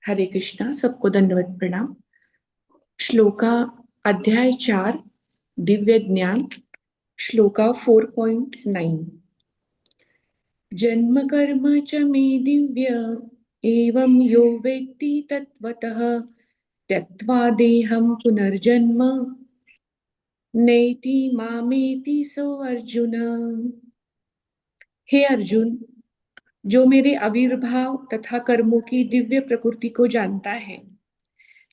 हरे कृष्णा। सबको दंडवत प्रणाम। श्लोका अध्याय 4 दिव्य ज्ञान। श्लोका 4.9 जन्म कर्म च मे दिव्य एवं यो वेत्ति तत्त्वतः त्यक्त्वा देहं पुनर्जन्म नैति मामेति सो अर्जुन। हे अर्जुन, जो मेरे आविर्भाव तथा कर्मों की दिव्य प्रकृति को जानता है,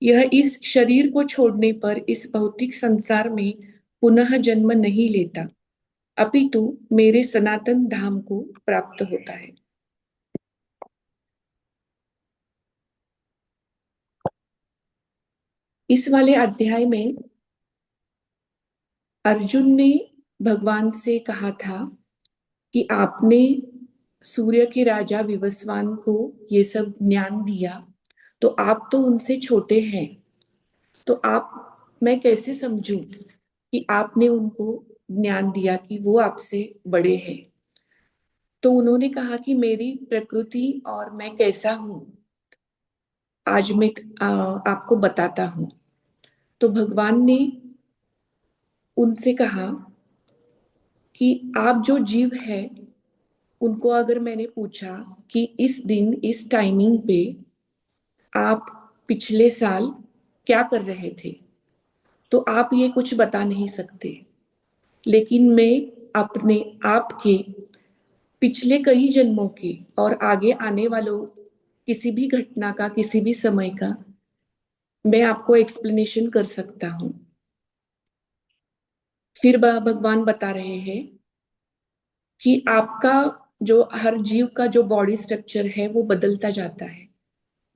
यह इस शरीर को छोड़ने पर इस भौतिक संसार में पुनः जन्म नहीं लेता, अपितु मेरे सनातन धाम को प्राप्त होता है। इस वाले अध्याय में अर्जुन ने भगवान से कहा था कि आपने सूर्य के राजा विवस्वान को ये सब ज्ञान दिया, तो आप तो उनसे छोटे हैं, तो मैं कैसे समझूं कि आपने उनको ज्ञान दिया कि वो आपसे बड़े हैं। तो उन्होंने कहा कि मेरी प्रकृति और मैं कैसा हूं आज मैं आपको बताता हूं। तो भगवान ने उनसे कहा कि आप जो जीव है उनको अगर मैंने पूछा कि इस दिन इस टाइमिंग पे आप पिछले साल क्या कर रहे थे, तो आप ये कुछ बता नहीं सकते, लेकिन मैं अपने आप के पिछले कई जन्मों के और आगे आने वालों किसी भी घटना का, किसी भी समय का मैं आपको एक्सप्लेनेशन कर सकता हूं। फिर भगवान बता रहे हैं कि आपका जो हर जीव का जो बॉडी स्ट्रक्चर है वो बदलता जाता है।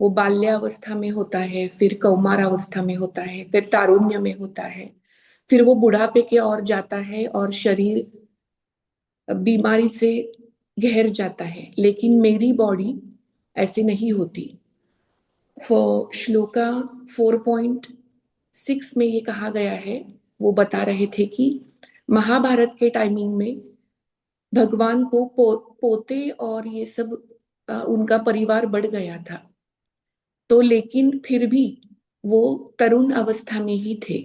वो बाल्यावस्था में होता है, फिर कौमारावस्था में होता है, फिर तारुण्य में होता है, फिर वो बुढ़ापे की ओर जाता है और शरीर बीमारी से घिर जाता है। लेकिन मेरी बॉडी ऐसी नहीं होती। श्लोका 4.6 में ये कहा गया है, वो बता रहे थे कि महाभारत के टाइमिंग में भगवान को पोते और ये सब उनका परिवार बढ़ गया था, तो लेकिन फिर भी वो तरुण अवस्था में ही थे,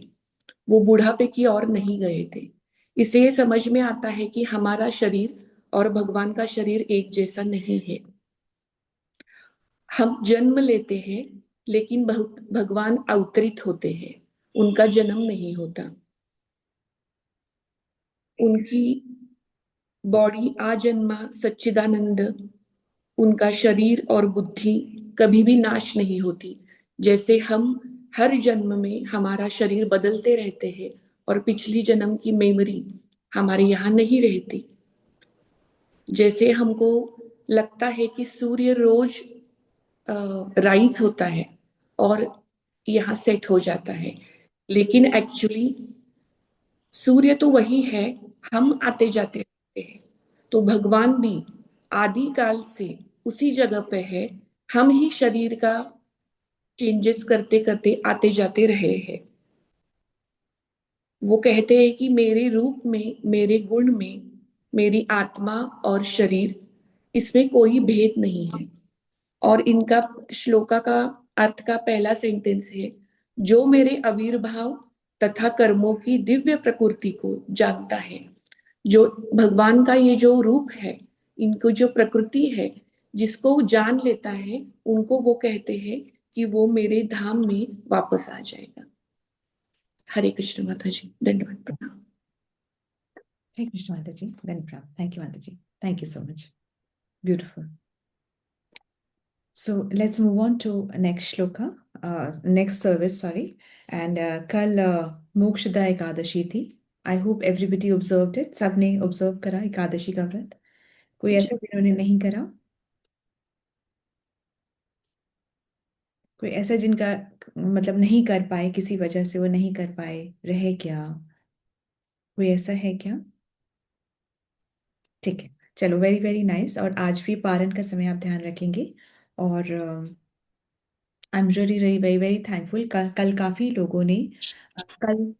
वो बुढ़ापे की ओर नहीं गए थे। इससे ये समझ में आता है कि हमारा शरीर और भगवान का शरीर एक जैसा नहीं है। हम जन्म लेते हैं, लेकिन भगवान अवतरित होते हैं, उनका जन्म नहीं होता। उनकी बॉडी आजन्मा सच्चिदानंद, उनका शरीर और बुद्धि कभी भी नाश नहीं होती। जैसे हम हर जन्म में हमारा शरीर बदलते रहते हैं और पिछली जन्म की मेमोरी हमारे यहाँ नहीं रहती। जैसे हमको लगता है कि सूर्य रोज राइज होता है और यहाँ सेट हो जाता है, लेकिन एक्चुअली सूर्य तो वही है, हम आते जाते रहते हैं। तो भगवान भी आदि काल से उसी जगह पे है, हम ही शरीर का चेंजेस करते करते आते जाते रहे हैं। वो कहते हैं कि मेरे रूप में, मेरे गुण में, मेरी आत्मा और शरीर, इसमें कोई भेद नहीं है। और इनका श्लोका का अर्थ का पहला सेंटेंस है, जो मेरे आविर्भाव तथा कर्मों की दिव्य प्रकृति को जानता है। जो भगवान का ये जो रूप है, इनको जो प्रकृति है, जिसको जान लेता है, उनको वो कहते हैं कि वो मेरे धाम में वापस आ जाएगा। हरे कृष्ण माता जी, दंडवत प्रणाम। Hare Krishna Mataji, then Pram. Thank you, Mataji. Thank you so much. Beautiful. So let's move on to next shloka, next service, sorry. And kal Mokshada Ekadashi thi. I hope everybody observed it. सबने observe करा एकादशी का व्रत? कोई ऐसा जिन्होंने नहीं करा? कोई ऐसा जिनका मतलब नहीं कर पाए, किसी वजह से वो नहीं कर पाए, रहे क्या? कोई ऐसा है क्या? ठीक है, चलो, वेरी वेरी नाइस। और आज भी पारण का समय आप ध्यान रखेंगे। और I am really very very very thankful. कल काफी लोगों ने कल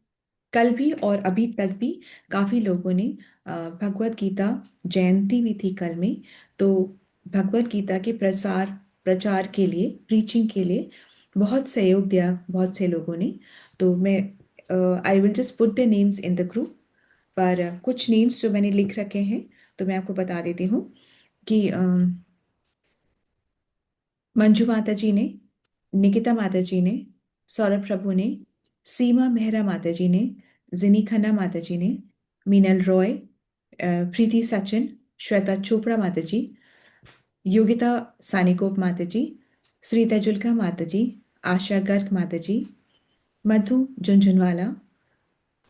कल भी और अभी तक भी काफी लोगों ने भगवत गीता जयंती भी थी कल में, तो भगवत गीता के प्रसार प्रचार के लिए, प्रीचिंग के लिए बहुत सहयोग दिया बहुत से लोगों ने। तो मैं I will just put the names in the group, पर कुछ नेम्स जो मैंने लिख रखे हैं तो मैं आपको बता देती हूँ कि मंजू माता जी ने, निकिता माता जी ने, सौरभ प्रभु ने, सीमा मेहरा माता जी ने, जिनी खन्ना माता जी ने, मीनल रॉय, प्रीति सचिन, श्वेता चोपड़ा माता जी, योगिता सानिकोप माता जी, श्री तेजुलका माता जी, आशा गर्ग माता जी, मधु झुंझुनवाला,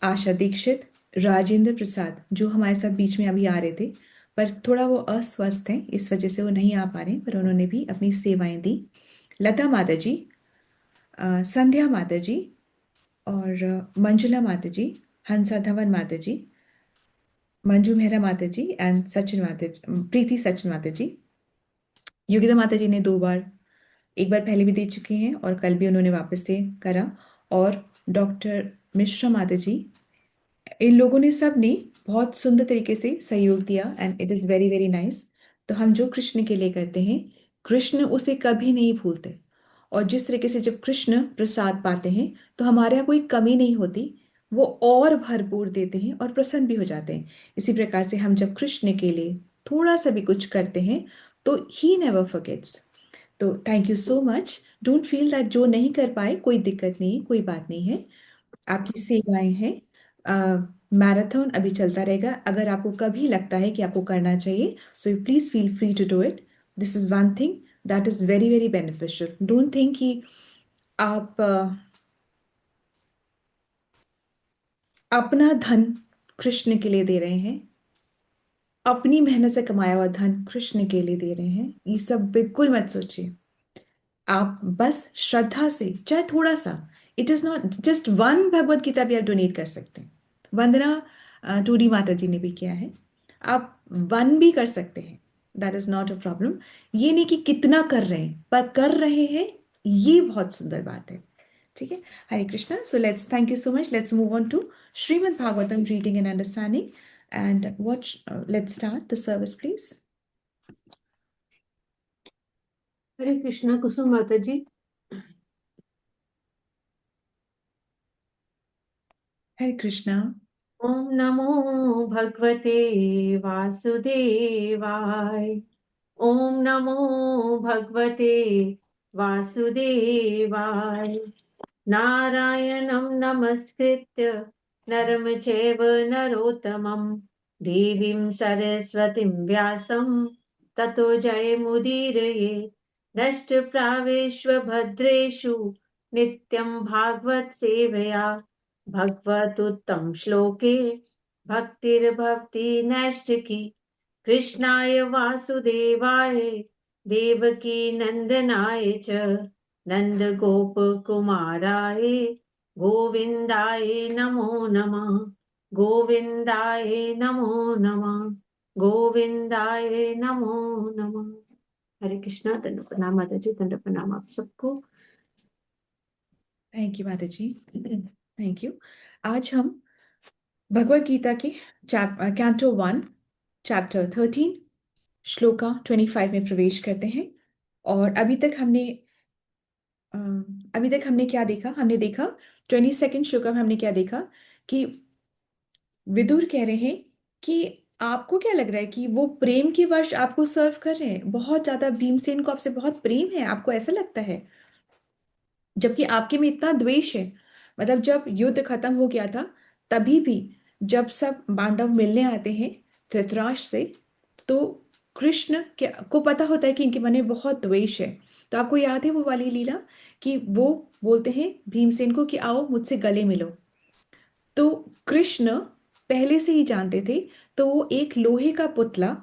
आशा दीक्षित, राजेंद्र प्रसाद जो हमारे साथ बीच में अभी आ रहे थे, पर थोड़ा वो अस्वस्थ हैं, इस वजह से वो नहीं आ पा रहे हैं, पर उन्होंने भी अपनी सेवाएं दी। लता माता जी, संध्या माता जी, और मंजुला माता जी, हंसा धवन माता जी, मंजू मेहरा माता जी एंड सचिन माता जी, प्रीति सचिन माता जी। योगिता माता जी ने 2 बार, एक बार पहले भी दे चुके हैं और कल भी उन्होंने वापस से करा। और डॉक्टर मिश्रा माता जी, इन लोगों ने सब ने बहुत सुंदर तरीके से सहयोग दिया and it is very very nice. तो हम जो कृष्ण के लिए करते हैं, कृष्ण उसे कभी नहीं भूलते। और जिस तरीके से जब कृष्ण प्रसाद पाते हैं तो हमारे यहाँ कोई कमी नहीं होती, वो और भरपूर देते हैं और प्रसन्न भी हो जाते हैं। इसी प्रकार से हम जब कृष्ण के लिए थोड़ा सा भी कुछ करते हैं तो ही नेवर फॉरगेट्स। तो thank you so much. Don't feel that जो नहीं कर पाए कोई दिक्कत नहीं है, कोई बात नहीं है, आपकी सेवाएं हैं। मैराथन अभी चलता रहेगा, अगर आपको कभी लगता है कि आपको करना चाहिए, so you please feel free to do it. This is one thing that is very very beneficial. Don't think कि आप अपना धन कृष्ण के लिए दे रहे हैं, अपनी मेहनत से कमाया हुआ धन कृष्ण के लिए दे रहे हैं, ये सब बिल्कुल मत सोचिए। आप बस श्रद्धा से चाहे थोड़ा सा, it is not just one Bhagavad Gita भी आप डोनेट कर सकते हैं। वंदना टूडी माता जी ने भी किया है, आप वन भी कर सकते हैं, that is not a problem. ये नहीं कि कितना कर रहे हैं, पर कर रहे हैं, ये बहुत सुंदर बात है। ठीक है, Hare Krishna. So let's, thank you so much, let's move on to Shrimad Bhagavatam reading and understanding and watch. Let's start the service please. Hare Krishna Kusum माता जी। हरे कृष्णा। ओम नमो भगवते वासुदेवाय। ओम नमो भगवते वासुदेवाय। नारायणं नमस्कृत्य नरं चैव नरोत्तमं देवीं सरस्वतीं व्यासं ततो जयमुदीरये। नष्टप्रावेष्वभद्रेषु नित्यं भागवत सेवया भगवतुत्तम श्लोके भक्तिर्भवति नैष्ठिकी। कृष्णाय वासुदेवाय देवकी नंदनाय च नन्दगोपकुमाराय गोविन्दाय नमो नमः। गोविन्दाय नमो नमः। गोविन्दाय नमो नमः। हरे कृष्णा। दंड प्रणाम माता जी, दंड प्रणाम आप सबको। थैंक यू माता जी, थैंक यू। आज हम भगवत गीता के कैंटो 1 चैप्टर 13 श्लोका 25 में प्रवेश करते हैं। और अ, अभी तक हमने क्या देखा, हमने देखा 22nd श्लोका में हमने क्या देखा कि विदुर कह रहे हैं कि आपको क्या लग रहा है कि वो प्रेम के वश आपको सर्व कर रहे हैं, बहुत ज्यादा भीमसेन को आपसे बहुत प्रेम है, आपको ऐसा लगता है, जबकि आपके में इतना द्वेष है। मतलब जब युद्ध खत्म हो गया था, तभी भी जब सब पांडव मिलने आते हैं धृतराष्ट्र से, तो कृष्ण को पता होता है कि इनके मन में बहुत द्वेष है। तो आपको याद है वो वाली लीला कि वो बोलते हैं भीमसेन को कि आओ मुझसे गले मिलो। तो कृष्ण पहले से ही जानते थे, तो वो एक लोहे का पुतला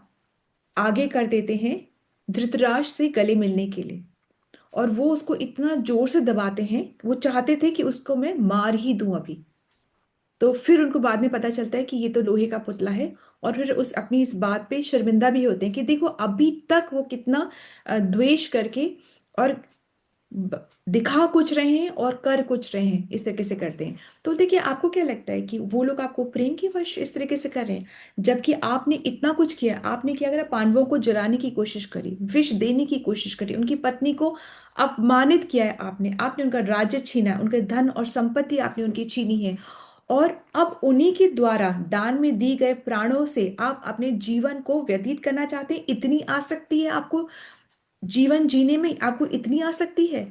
आगे कर देते हैं धृतराष्ट्र से गले मिलने के लिए। और वो उसको इतना जोर से दबाते हैं, वो चाहते थे कि उसको मैं मार ही दूं अभी। तो फिर उनको बाद में पता चलता है कि ये तो लोहे का पुतला है, और फिर उस अपनी इस बात पे शर्मिंदा भी होते हैं कि देखो अभी तक वो कितना द्वेष करके और दिखा कुछ रहे हैं और कर कुछ रहे हैं, इस तरीके से करते हैं। तो देखिए, आपको क्या लगता है कि वो लोग आपको प्रेम के वश इस तरीके से कर रहे हैं, जबकि आपने इतना कुछ किया। आपने क्या करा, पांडवों को जलाने की कोशिश करी, विष देने की कोशिश करी, उनकी पत्नी को अपमानित किया है आपने आपने उनका राज्य छीना है, उनके धन और संपत्ति आपने उनकी छीनी है। और अब उन्हीं के द्वारा दान में दी गए प्राणों से आप अपने जीवन को व्यतीत करना चाहते हैं। इतनी आसक्ति है आपको, जीवन जीने में आपको इतनी आसक्ति है।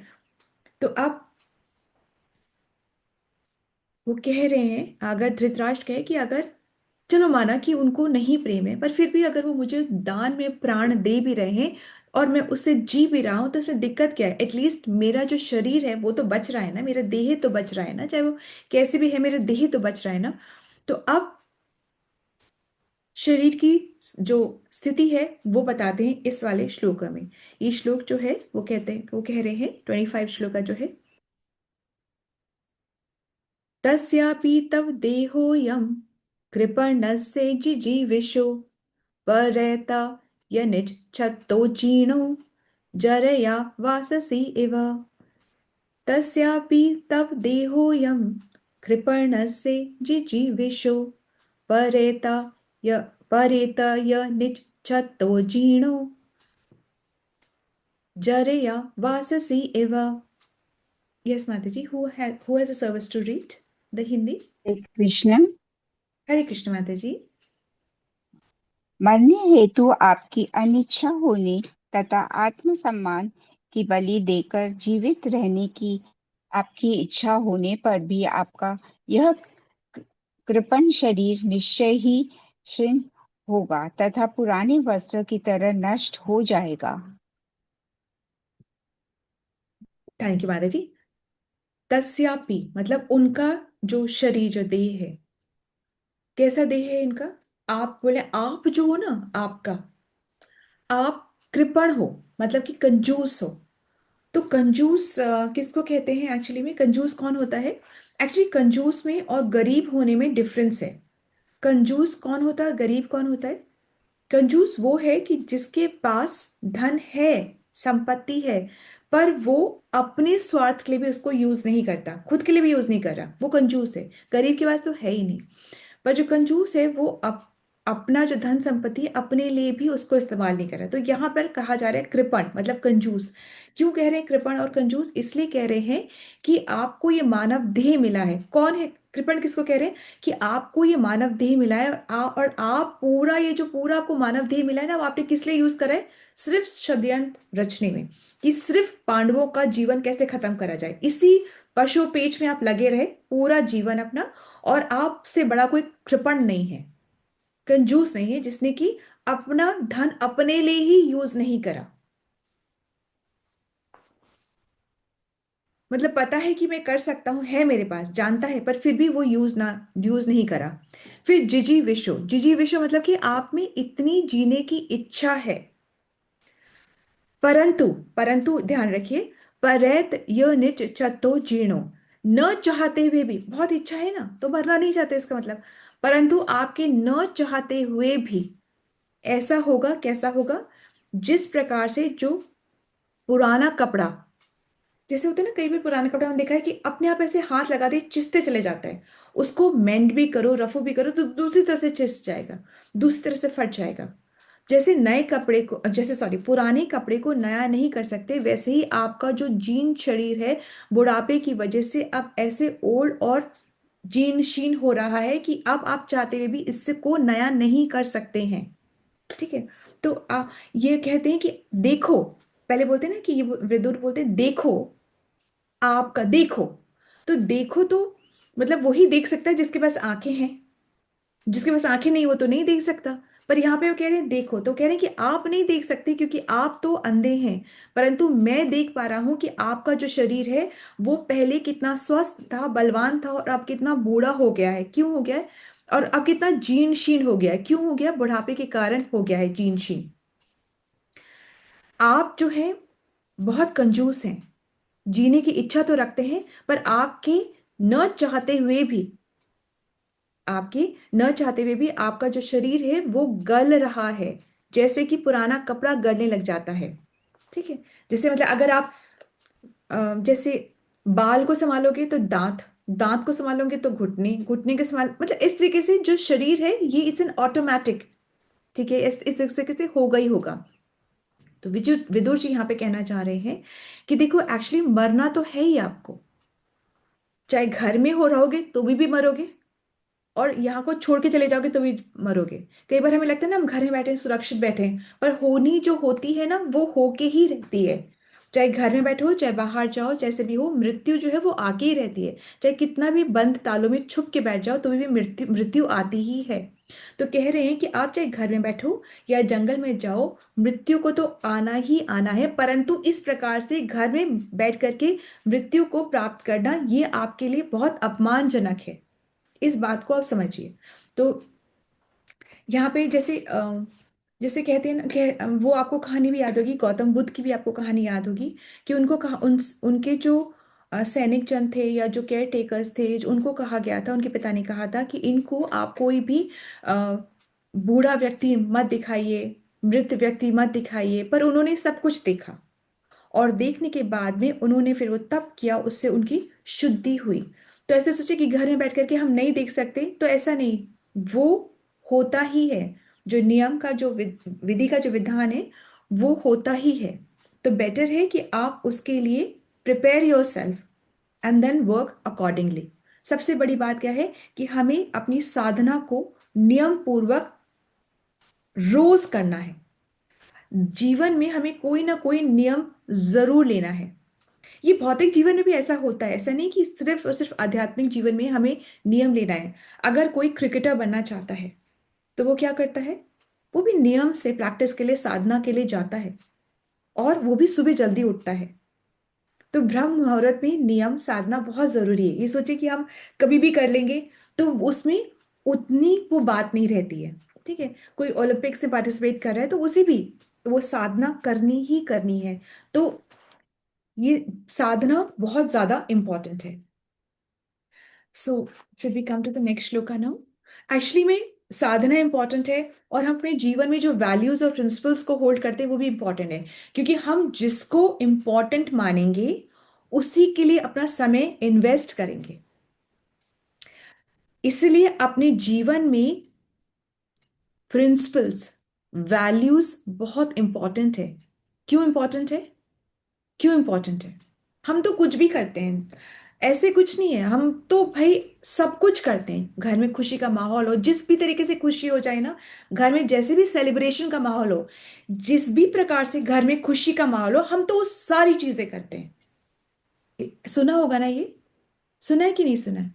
तो आप, वो कह रहे हैं, अगर धृतराष्ट्र कहे कि अगर, चलो माना कि उनको नहीं प्रेम है, पर फिर भी अगर वो मुझे दान में प्राण दे भी रहे हैं और मैं उससे जी भी रहा हूं, तो इसमें दिक्कत क्या है? एटलीस्ट मेरा जो शरीर है वो तो बच रहा है ना, मेरा देह तो बच रहा है ना, चाहे वो कैसे भी है, मेरा देह तो बच रहा है ना। तो अब शरीर की जो स्थिति है वो बताते हैं इस वाले श्लोक में। ये श्लोक जो है वो कहते हैं, वो कह रहे हैं 25 श्लोक का जो है, तस्यापि तव देहोऽयं कृपणस्य जिजीविषो परैता यनिच्छत्तो जीर्णो जरया वाससि इव। तस्यापि तव देहोऽयं कृपणस्य जिजीविषो परेता य परेत यनिच्छत्तो जीर्णो जरया वाससि इव। Yes, Mataji, who has a service to read the Hindi? Hare Krishna. Hare Krishna, Mataji. मरने हेतु आपकी अनिच्छा होने तथा आत्मसम्मान की बलि देकर जीवित रहने की आपकी इच्छा होने पर भी आपका यह कृपण शरीर निश्चय ही क्षीण होगा तथा पुराने वस्त्र की तरह नष्ट हो जाएगा। थैंक यू माताजी। तस्यापि मतलब उनका जो शरीर, जो देह है, कैसा देह है इनका? आप बोले, आप जो हो ना, आपका, आप कृपण हो, मतलब कि कंजूस हो। तो कंजूस किसको कहते हैं? एक्चुअली में कंजूस कौन होता है? एक्चुअली कंजूस में और गरीब होने में डिफरेंस है। कंजूस कौन होता है, गरीब कौन होता है? कंजूस वो है कि जिसके पास धन है, संपत्ति है, पर वो अपने स्वार्थ के लिए भी उसको यूज नहीं करता, खुद के लिए भी यूज नहीं कर रहा, वो कंजूस है। गरीब के पास तो है ही नहीं। पर जो कंजूस है वो अपना जो धन संपत्ति है अपने लिए भी उसको इस्तेमाल नहीं कर रहा। तो यहाँ पर कहा जा रहा है कृपण मतलब कंजूस। क्यों कह रहे हैं कृपण और कंजूस? इसलिए कह रहे हैं कि आपको ये मानव देह मिला है। कौन है कृपण? किसको कह रहे हैं? कि आपको ये मानव देह मिला है, और आप पूरा, ये जो पूरा आपको मानव देह मिला है ना, वो आपने किस लिए यूज करा है? सिर्फ षड्यंत्र रचने में, कि सिर्फ पांडवों का जीवन कैसे खत्म करा जाए, इसी पशु पेच में आप लगे रहे पूरा जीवन अपना। और आपसे बड़ा कोई कृपण नहीं है, कंजूस नहीं है, जिसने कि अपना धन अपने लिए ही यूज नहीं करा। मतलब पता है कि मैं कर सकता हूं, है मेरे पास, जानता है, पर फिर भी वो यूज नहीं करा। फिर जिजी विशो, जिजी विशो मतलब कि आप में इतनी जीने की इच्छा है, परंतु, परंतु ध्यान रखिए, परैत य निच चतो जीर्णो, न चाहते हुए भी, बहुत इच्छा है ना तो मरना नहीं चाहते, इसका मतलब, परंतु आपके न चाहते हुए भी ऐसा होगा। कैसा होगा? जिस प्रकार से जो पुराना कपड़ा, जैसे होता है ना, कई बार पुराना कपड़ा हमने देखा है कि अपने आप ऐसे हाथ लगा दे चिसते चले जाता है, उसको मेंड भी करो, रफू भी करो, तो दूसरी तरह से चिस जाएगा, दूसरी तरह से फट जाएगा। जैसे नए कपड़े को, जैसे सॉरी, पुराने कपड़े को नया नहीं कर सकते, वैसे ही आपका जो जीर्ण शरीर है बुढ़ापे की वजह से अब ऐसे ओल्ड और जीर्ण शीर्ण हो रहा है कि अब आप चाहते हुए भी इससे को नया नहीं कर सकते हैं। ठीक है? तो ये कहते हैं कि देखो, पहले बोलते हैं ना कि ये विदुर बोलते हैं देखो, आपका देखो। तो देखो तो मतलब वही देख सकता है जिसके पास आंखें हैं, जिसके पास आंखें नहीं वो तो नहीं देख सकता। पर यहाँ पे वो कह रहे हैं देखो, तो कह रहे हैं कि आप नहीं देख सकते क्योंकि आप तो अंधे हैं, परंतु मैं देख पा रहा हूं कि आपका जो शरीर है वो पहले कितना स्वस्थ था, बलवान था, और अब कितना बूढ़ा हो गया है। क्यों हो गया है? और अब कितना जीर्ण शीर्ण हो गया है। क्यों हो गया? बुढ़ापे के कारण हो गया है जीर्ण शीर्ण। आप जो है बहुत कंजूस हैं, जीने की इच्छा तो रखते हैं, पर आपके न चाहते हुए भी, आपके न चाहते हुए भी आपका जो शरीर है वो गल रहा है, जैसे कि पुराना कपड़ा गलने लग जाता है। ठीक है? जैसे मतलब अगर आप जैसे बाल को संभालोगे तो दांत, दांत को संभालोगे तो घुटने, घुटने को संभाल, मतलब इस तरीके से जो शरीर है ये इट्स एन ऑटोमेटिक, ठीक है, इस तरीके से होगा ही होगा। तो विदुर जी यहाँ पे कहना चाह रहे हैं कि देखो एक्चुअली मरना तो है ही आपको, चाहे घर में हो रहोगे तो भी मरोगे, और यहाँ को छोड़ के चले जाओगे तो भी मरोगे। कई बार हमें लगता है ना हम घर में बैठे हैं, सुरक्षित बैठे हैं, पर होनी जो होती है ना वो होके ही रहती है। चाहे घर में बैठे हो, चाहे बाहर जाओ, जैसे भी हो, मृत्यु जो है वो आके ही रहती है। चाहे कितना भी बंद तालों में छुप के बैठ जाओ तो भी मृत्यु मृत्यु आती ही है। तो कह रहे हैं कि आप चाहे घर में बैठो या जंगल में जाओ, मृत्यु को तो आना ही आना है, परंतु इस प्रकार से घर में बैठ करके मृत्यु को प्राप्त करना ये आपके लिए बहुत अपमानजनक है। इस बात को आप समझिए। तो यहाँ पे जैसे जैसे कहते हैं ना वो आपको कहानी भी याद होगी, गौतम बुद्ध की भी आपको कहानी याद होगी कि उनको कहा उनके जो सैनिक जन थे या जो केयर टेकर्स थे, जो उनको कहा गया था, उनके पिता ने कहा था कि इनको आप कोई भी अ, बूढ़ा व्यक्ति मत दिखाइए, मृत व्यक्ति मत दिखाइए, पर उन्होंने सब कुछ देखा, और देखने के बाद में उन्होंने फिर वो तप किया, उससे उनकी शुद्धि हुई। तो ऐसे सोचे कि घर में बैठ करके हम नहीं देख सकते, तो ऐसा नहीं, वो होता ही है, जो नियम का जो विधि का जो विधान है वो होता ही है। तो बेटर है कि आप उसके लिए prepare yourself and then work accordingly. सबसे बड़ी बात क्या है कि हमें अपनी साधना को नियम पूर्वक रोज करना है। जीवन में हमें कोई ना कोई नियम जरूर लेना है। ये भौतिक जीवन में भी ऐसा होता है, ऐसा नहीं कि सिर्फ और सिर्फ आध्यात्मिक जीवन में हमें नियम लेना है। अगर कोई क्रिकेटर बनना चाहता है तो वो क्या करता है, वो भी नियम से प्रैक्टिस के लिए, साधना के लिए जाता है, और वो भी सुबह जल्दी उठता है। तो ब्रह्म मुहूर्त में नियम साधना बहुत जरूरी है। ये सोचे कि हम कभी भी कर लेंगे तो उसमें उतनी वो बात नहीं रहती है, ठीक है। कोई ओलंपिक्स में पार्टिसिपेट कर रहा है तो उसे भी वो साधना करनी ही करनी है। तो ये साधना बहुत ज्यादा इंपॉर्टेंट है। So should we come to the next shloka now. Actually में साधना इंपॉर्टेंट है, और हम अपने जीवन में जो वैल्यूज और प्रिंसिपल्स को होल्ड करते हैं वो भी इंपॉर्टेंट है, क्योंकि हम जिसको इंपॉर्टेंट मानेंगे उसी के लिए अपना समय इन्वेस्ट करेंगे। इसलिए अपने जीवन में प्रिंसिपल्स, वैल्यूज बहुत इंपॉर्टेंट है। क्यों इंपॉर्टेंट है? क्यों इंपॉर्टेंट है? हम तो कुछ भी करते हैं, ऐसे कुछ नहीं है, हम तो भाई सब कुछ करते हैं। घर में खुशी का माहौल हो, जिस भी तरीके से खुशी हो जाए ना, घर में जैसे भी सेलिब्रेशन का माहौल हो, जिस भी प्रकार से घर में खुशी का माहौल हो, हम तो वो सारी चीजें करते हैं। सुना होगा ना ये, सुना है कि नहीं सुना है?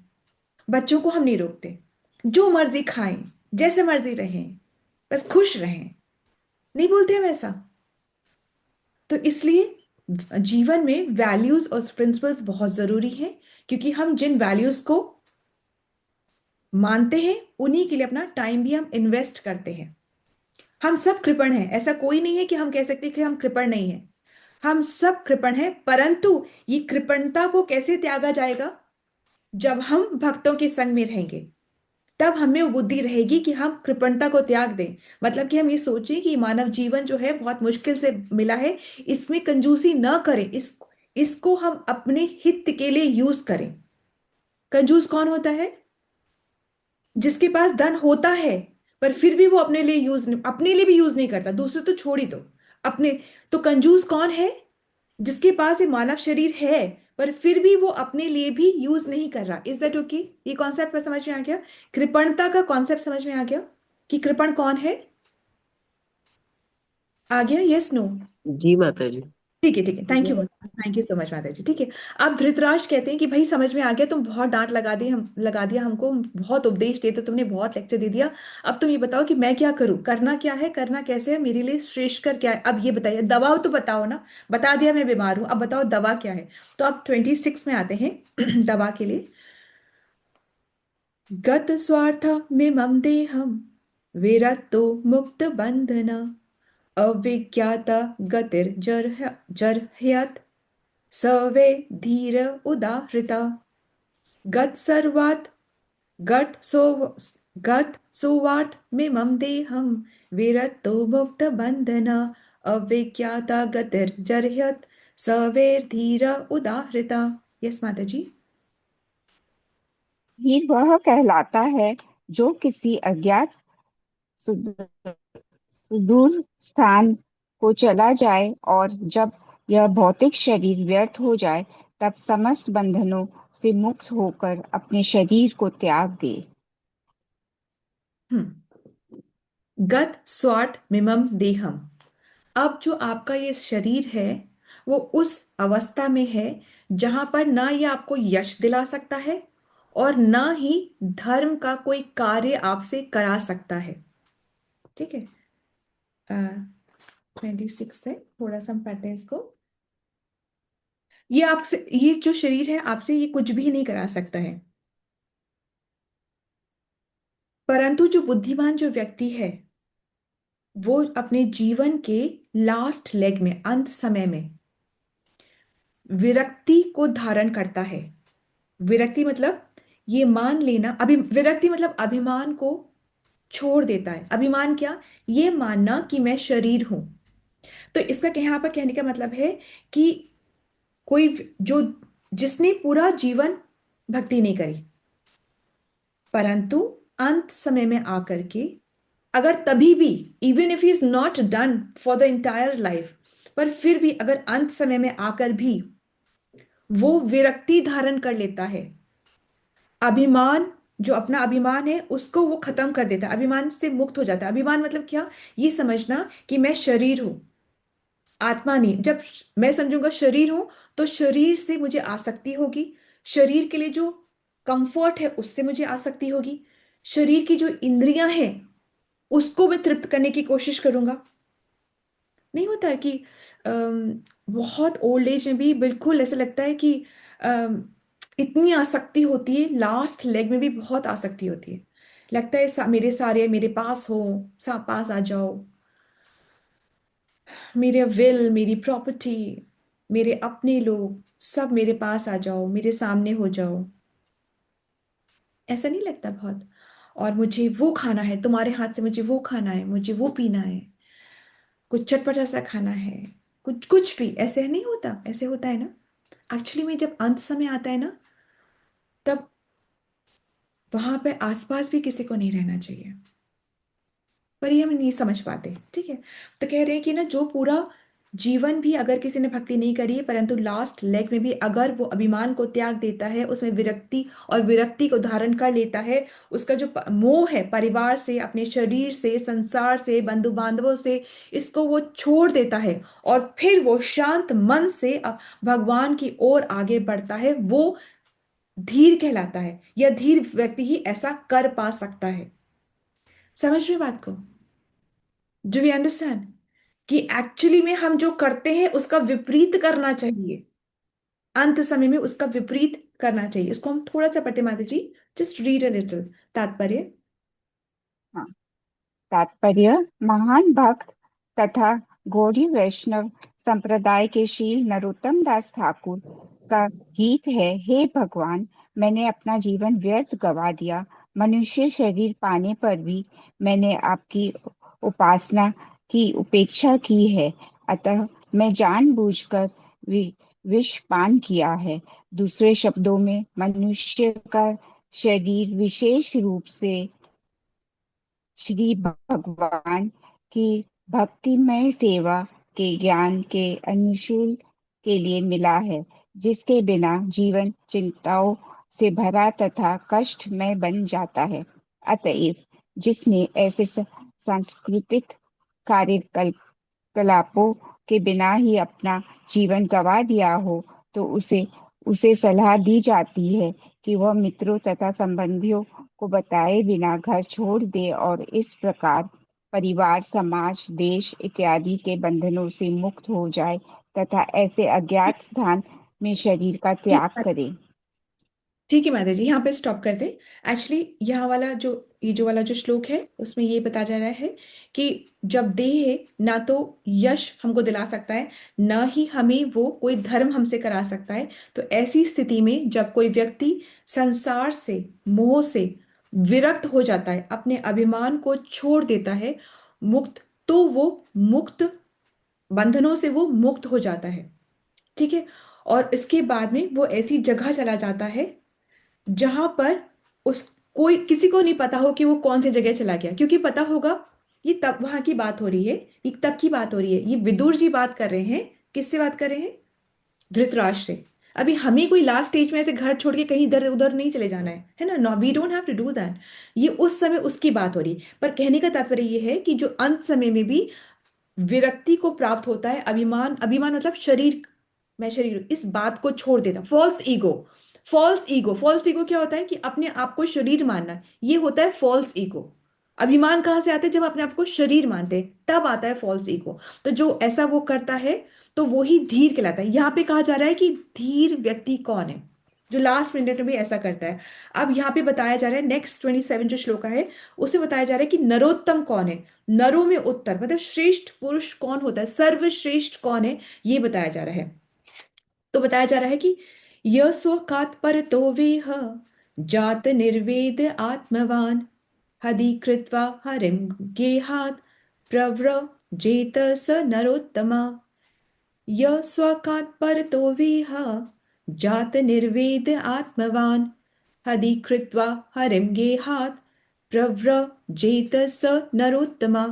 बच्चों को हम नहीं रोकते, जो मर्जी खाएं, जैसे मर्जी रहें, बस खुश रहें, नहीं बोलते हम ऐसा? तो इसलिए जीवन में वैल्यूज और प्रिंसिपल्स बहुत जरूरी हैं, क्योंकि हम जिन वैल्यूज को मानते हैं उन्हीं के लिए अपना टाइम भी हम इन्वेस्ट करते हैं। हम सब कृपण हैं, ऐसा कोई नहीं है कि हम कह सकते कि हम कृपण नहीं हैं। हम सब कृपण हैं, परंतु ये कृपणता को कैसे त्यागा जाएगा? जब हम भक्तों के संग में रहेंगे, तब हमें वो बुद्धि रहेगी कि हम कृपणता को त्याग दें। मतलब कि हम ये सोचें कि मानव जीवन जो है बहुत मुश्किल से मिला है, इसमें कंजूसी न करें, इसको हम अपने हित के लिए यूज करें। कंजूस कौन होता है? जिसके पास धन होता है पर फिर भी वो अपने लिए भी यूज नहीं करता, दूसरे तो छोड़ ही दो, अपने। तो कंजूस कौन है? जिसके पास ये मानव शरीर है पर फिर भी वो अपने लिए भी यूज नहीं कर रहा। Is that okay? ये कॉन्सेप्ट पर समझ में आ गया? कृपणता का कॉन्सेप्ट समझ में आ गया कि कृपण कौन है? आ गया? Yes no? जी माता जी। ठीक है, ठीक है, थैंक यू सो मच माता जी। ठीक है, अब धृतराष्ट्र कहते हैं कि भाई समझ में आ गया, तुम बहुत डांट लगा दिया हमको, बहुत उपदेश देते, तुमने बहुत लेक्चर दे दिया। अब तुम ये बताओ कि मैं क्या करूं, करना क्या है, करना कैसे है, मेरे लिए श्रेष्ठ कर क्या है? अब ये बताइए, दवा तो बताओ ना। बता दिया मैं बीमार हूं, अब बताओ दवा क्या है। तो अब 26 में आते हैं दवा के लिए। गत स्वार्थ में मम देहम विरतो मुक्त बंधना अविज्ञाता जर्ह्यत सवे धीर उदाहृता गत सर्वात् गत सो गत सुवार्थ में मम देहम विरतो मुक्त बंधना अविज्ञाता गतिर्जर्ह्यत सवेर्धीर उदाहृता। यस माता जी। धीर वह कहलाता है जो किसी अज्ञात सुदूर सुदूर स्थान को चला जाए और जब यह भौतिक शरीर व्यर्थ हो जाए तब समस्त बंधनों से मुक्त होकर अपने शरीर को त्याग दे। गत स्वार्थ मिमम देहम। अब जो आपका ये शरीर है वो उस अवस्था में है जहां पर ना ये आपको यश दिला सकता है और ना ही धर्म का कोई कार्य आपसे करा सकता है। ठीक है। 26 है, थोड़ा सा हम पढ़ते हैं इसको। ये आपसे, ये जो शरीर है आपसे ये कुछ भी नहीं करा सकता है, परंतु जो बुद्धिमान जो व्यक्ति है वो अपने जीवन के लास्ट लेग में, अंत समय में विरक्ति को धारण करता है। विरक्ति मतलब ये मान लेना, विरक्ति मतलब अभिमान को छोड़ देता है। अभिमान क्या? ये मानना कि मैं शरीर हूं। तो इसका यहाँ पर कहने का मतलब है कि कोई जो जिसने पूरा जीवन भक्ति नहीं करी, परंतु अंत समय में आकर के अगर तभी भी, even if he is not done for the entire life, पर फिर भी अगर अंत समय में आकर भी वो विरक्ति धारण कर लेता है, अभिमान, जो अपना अभिमान है उसको वो खत्म कर देता है, अभिमान से मुक्त हो जाता है। अभिमान मतलब क्या? ये समझना कि मैं शरीर हूं, आत्मा नहीं। जब मैं समझूंगा शरीर हूं तो शरीर से मुझे आसक्ति होगी, शरीर के लिए जो कंफर्ट है उससे मुझे आसक्ति होगी, शरीर की जो इंद्रियां हैं उसको मैं तृप्त करने की कोशिश करूंगा। नहीं होता है कि बहुत ओल्ड एज में भी बिल्कुल ऐसा लगता है कि अम, इतनी आसक्ति होती है, लास्ट लेग में भी बहुत आसक्ति होती है। लगता है मेरे सारे मेरे पास हो, पास आ जाओ, मेरे विल, मेरी प्रॉपर्टी, मेरे अपने लोग सब मेरे पास आ जाओ, मेरे सामने हो जाओ। ऐसा नहीं लगता बहुत? और मुझे वो खाना है, तुम्हारे हाथ से मुझे वो खाना है, मुझे वो पीना है, कुछ चटपटा सा खाना है, कुछ कुछ भी। ऐसे नहीं होता? ऐसे होता है ना? एक्चुअली में जब अंत समय आता है ना, तब वहां पे आसपास भी किसी को नहीं रहना चाहिए, पर ये हम नहीं समझ पाते। ठीक है। तो कह रहे हैं कि ना जो पूरा जीवन भी अगर किसी ने भक्ति नहीं करी है, परंतु लास्ट लेग में भी अगर वो अभिमान को त्याग देता है, उसमें विरक्ति और विरक्ति को धारण कर लेता है, उसका जो मोह है परिवार से, अपने शरीर से, संसार से, बंधु बांधवों से, इसको वो छोड़ देता है और फिर वो शांत मन से भगवान की ओर आगे बढ़ता है, वो धीर कहलाता है। यह धीर व्यक्ति ही ऐसा कर पा सकता है। समझ रहे हो बात को? डू वी अंडरस्टैंड कि एक्चुअली में हम जो करते हैं उसका विपरीत करना चाहिए, अंत समय में उसका विपरीत करना चाहिए। इसको हम थोड़ा सा पढ़ते माता जी, जस्ट रीड अ लिटिल तात्पर्य। हाँ, तात्पर्य। महान भक्त तथा गौड़ी वैष्णव संप्रदाय के श्री नरोत्तम दास ठाकुर का गीत है। हे भगवान, मैंने अपना जीवन व्यर्थ गवा दिया। मनुष्य शरीर पाने पर भी मैंने आपकी उपासना की उपेक्षा की है, अतः मैं जानबूझकर विष पान किया है। दूसरे शब्दों में, मनुष्य का शरीर विशेष रूप से श्री भगवान की भक्तिमय सेवा के ज्ञान के अनुशूल के लिए मिला है, जिसके बिना जीवन चिंताओं से भरा तथा कष्टमय बन जाता है। अतएव जिसने ऐसे सांस्कृतिक कार्यकलापों के बिना ही अपना जीवन गवा दिया हो, तो उसे उसे सलाह दी जाती है कि वह मित्रों तथा संबंधियों को बताए बिना घर छोड़ दे और इस प्रकार परिवार, समाज, देश इत्यादि के बंधनों से मुक्त हो जाए तथा ऐसे अज्ञात स्थान में शरीर का ठीक त्याग करे। ठीक है माता जी, यहाँ पे स्टॉप कर दें। एक्चुअली यहाँ वाला जो, ये जो वाला जो श्लोक है उसमें ये बता जा रहा है कि जब देह है, ना तो यश हमको दिला सकता है, ना ही हमें वो कोई धर्म हमसे करा सकता है। तो ऐसी स्थिति में जब कोई व्यक्ति संसार से, मोह से विरक्त हो जाता है, अपने अभिमान को छोड़ देता है, मुक्त, तो वो मुक्त, बंधनों से वो मुक्त हो जाता है। ठीक है। और इसके बाद में वो ऐसी जगह चला जाता है जहां पर उस कोई किसी को नहीं पता हो कि वो कौन सी जगह चला गया, क्योंकि पता होगा ये तब वहां की बात हो रही है, ये तब की बात हो रही है, ये विदुर जी बात कर रहे हैं। किससे बात कर रहे हैं? धृतराष्ट्र से। अभी हमें कोई लास्ट स्टेज में ऐसे घर छोड़ के कहीं इधर उधर नहीं चले जाना है ना, no we don't have to do that. ये उस समय उसकी बात हो रही है। पर कहने का तात्पर्य ये है कि जो अंत समय में भी विरक्ति को प्राप्त होता है, अभिमान, अभिमान मतलब शरीर, मैं शरीर, इस बात को छोड़ देता, false ego. False ego, false ego क्या होता है कि अपने आप को शरीर मानना, ये होता है फॉल्स ईगो। अभिमान कहाँ से आता है? जब अपने आप को शरीर मानते हैं तब आता है फॉल्स ईगो। तो जो ऐसा वो करता है तो वो ही धीर कहलाता है। यहाँ पे कहा जा रहा है कि धीर व्यक्ति कौन है, जो लास्ट मिनट में भी ऐसा करता है। अब यहाँ पे बताया जा रहा है, नेक्स्ट 27 जो श्लोका है उसमें बताया जा रहा है कि नरोत्तम कौन है। नरों में उत्तर मतलब श्रेष्ठ पुरुष कौन होता है, सर्वश्रेष्ठ कौन है, ये बताया जा रहा है। तो बताया जा रहा है कि यह स्वकात परतो वेह जात निर्वेद आत्मवान हदि कृत्वा हरिम गेहात् प्रव्रजेत स नरोत्तमा। यह स्वकात परतो वेह जात निर्वेद आत्मवान हदि कृत्वा हरिम गेहात् प्रव्रजेत स नरोत्तमा।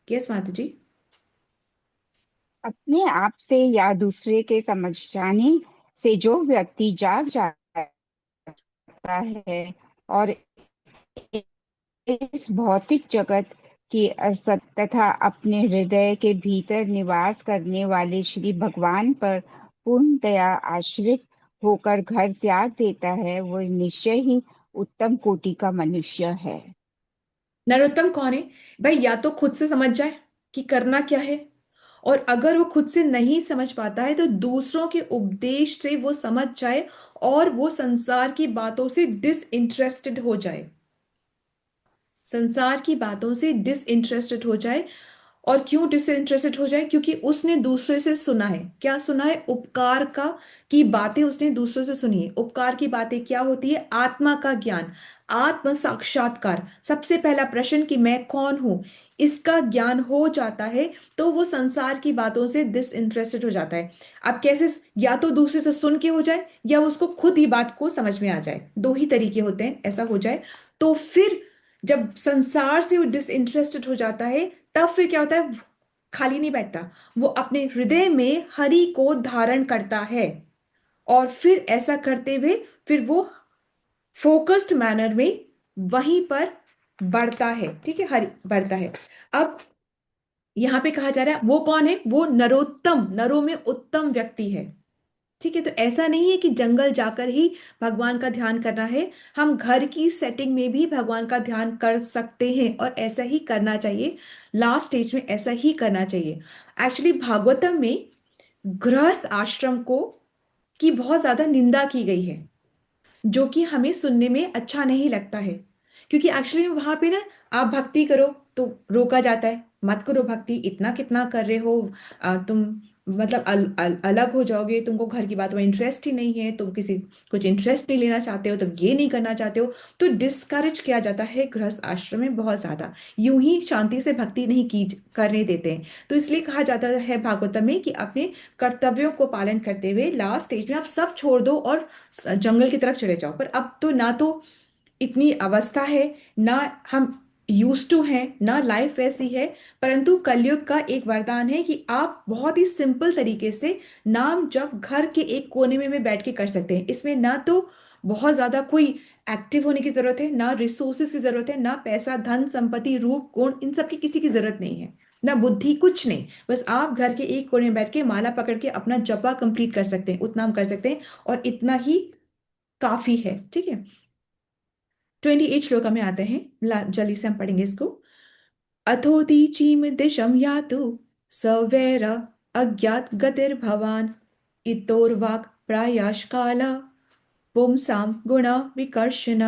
यस माता जी। अपने आप से या दूसरे के समझ जाने से जो व्यक्ति जाग जाता है और इस भौतिक जगत की असत तथा अपने हृदय के भीतर निवास करने वाले श्री भगवान पर पूर्णतया आश्रित होकर घर त्याग देता है, वो निश्चय ही उत्तम कोटि का मनुष्य है। नरोत्तम कौन है भाई? या तो खुद से समझ जाए कि करना क्या है, और अगर वो खुद से नहीं समझ पाता है तो दूसरों के उपदेश से वो समझ जाए और वो संसार की बातों से डिसइंटरेस्टेड हो जाए, संसार की बातों से डिसइंटरेस्टेड हो जाए। और क्यों डिसइंटरेस्टेड हो जाए? क्योंकि उसने दूसरे से सुना है। क्या सुना है? उपकार का की बातें उसने दूसरों से सुनी है। उपकार की बातें क्या होती है? आत्मा का ज्ञान, आत्म साक्षात्कार। सबसे पहला प्रश्न कि मैं कौन हूं, इसका ज्ञान हो जाता है तो वो संसार की बातों से डिसइंटरेस्टेड हो जाता है। अब कैसे? या तो दूसरे से सुन के हो जाए या उसको खुद ही बात को समझ में आ जाए, दो ही तरीके होते हैं, ऐसा हो जाए। तो फिर जब संसार से वो डिसइंटरेस्टेड हो जाता है तब फिर क्या होता है? खाली नहीं बैठता, वो अपने हृदय में हरि को धारण करता है। और फिर ऐसा करते हुए फिर वो फोकस्ड मैनर में वहीं पर बढ़ता है। ठीक है, हरि बढ़ता है। अब यहां पे कहा जा रहा है वो कौन है? वो नरोत्तम, नरों में उत्तम व्यक्ति है। ठीक है, तो ऐसा नहीं है कि जंगल जाकर ही भगवान का ध्यान करना है, हम घर की सेटिंग में भी भगवान का ध्यान कर सकते हैं और ऐसा ही करना चाहिए। लास्ट स्टेज में ऐसा ही करना चाहिए। एक्चुअली भागवतम में गृहस्थ आश्रम को की बहुत ज्यादा निंदा की गई है, जो कि हमें सुनने में अच्छा नहीं लगता है। क्योंकि एक्चुअली वहां पे ना आप भक्ति करो तो रोका जाता है, मत करो भक्ति, इतना कितना कर रहे हो, तुम मतलब अलग हो जाओगे, तुमको घर की बातों में इंटरेस्ट ही नहीं है, तुम किसी कुछ इंटरेस्ट नहीं लेना चाहते हो, तुम ये नहीं करना चाहते हो, तो डिस्करेज किया जाता है गृहस्थ आश्रम में बहुत ज्यादा। यूं ही शांति से भक्ति नहीं की करने देते हैं। तो इसलिए कहा जाता है भागवतम में कि अपने कर्तव्यों को पालन करते हुए लास्ट स्टेज में आप सब छोड़ दो और जंगल की तरफ चले जाओ। पर अब तो ना तो इतनी अवस्था है, ना हम यूज टू हैं, ना लाइफ वैसी है। परंतु कलयुग का एक वरदान है कि आप बहुत ही सिंपल तरीके से नाम जप घर के एक कोने में बैठ के कर सकते हैं। इसमें ना तो बहुत ज्यादा कोई एक्टिव होने की जरूरत है, ना रिसोर्सेज की जरूरत है, ना पैसा, धन, संपत्ति, रूप, गुण, इन सब की किसी की जरूरत नहीं है, ना बुद्धि, कुछ नहीं। बस आप घर के एक कोने में बैठ के माला पकड़ के अपना जपा कंप्लीट कर सकते हैं, उतना हम कर सकते हैं और इतना ही काफी है। ठीक है, 28 श्लोक में आते हैं, जल्दी से हम पढ़ेंगे इसको। अथोदीचीम दिशम यातु सवैर अज्ञात गतिर्भवान इतोर्वाक् प्रायाश्काला पुंसां गुण विकर्षण।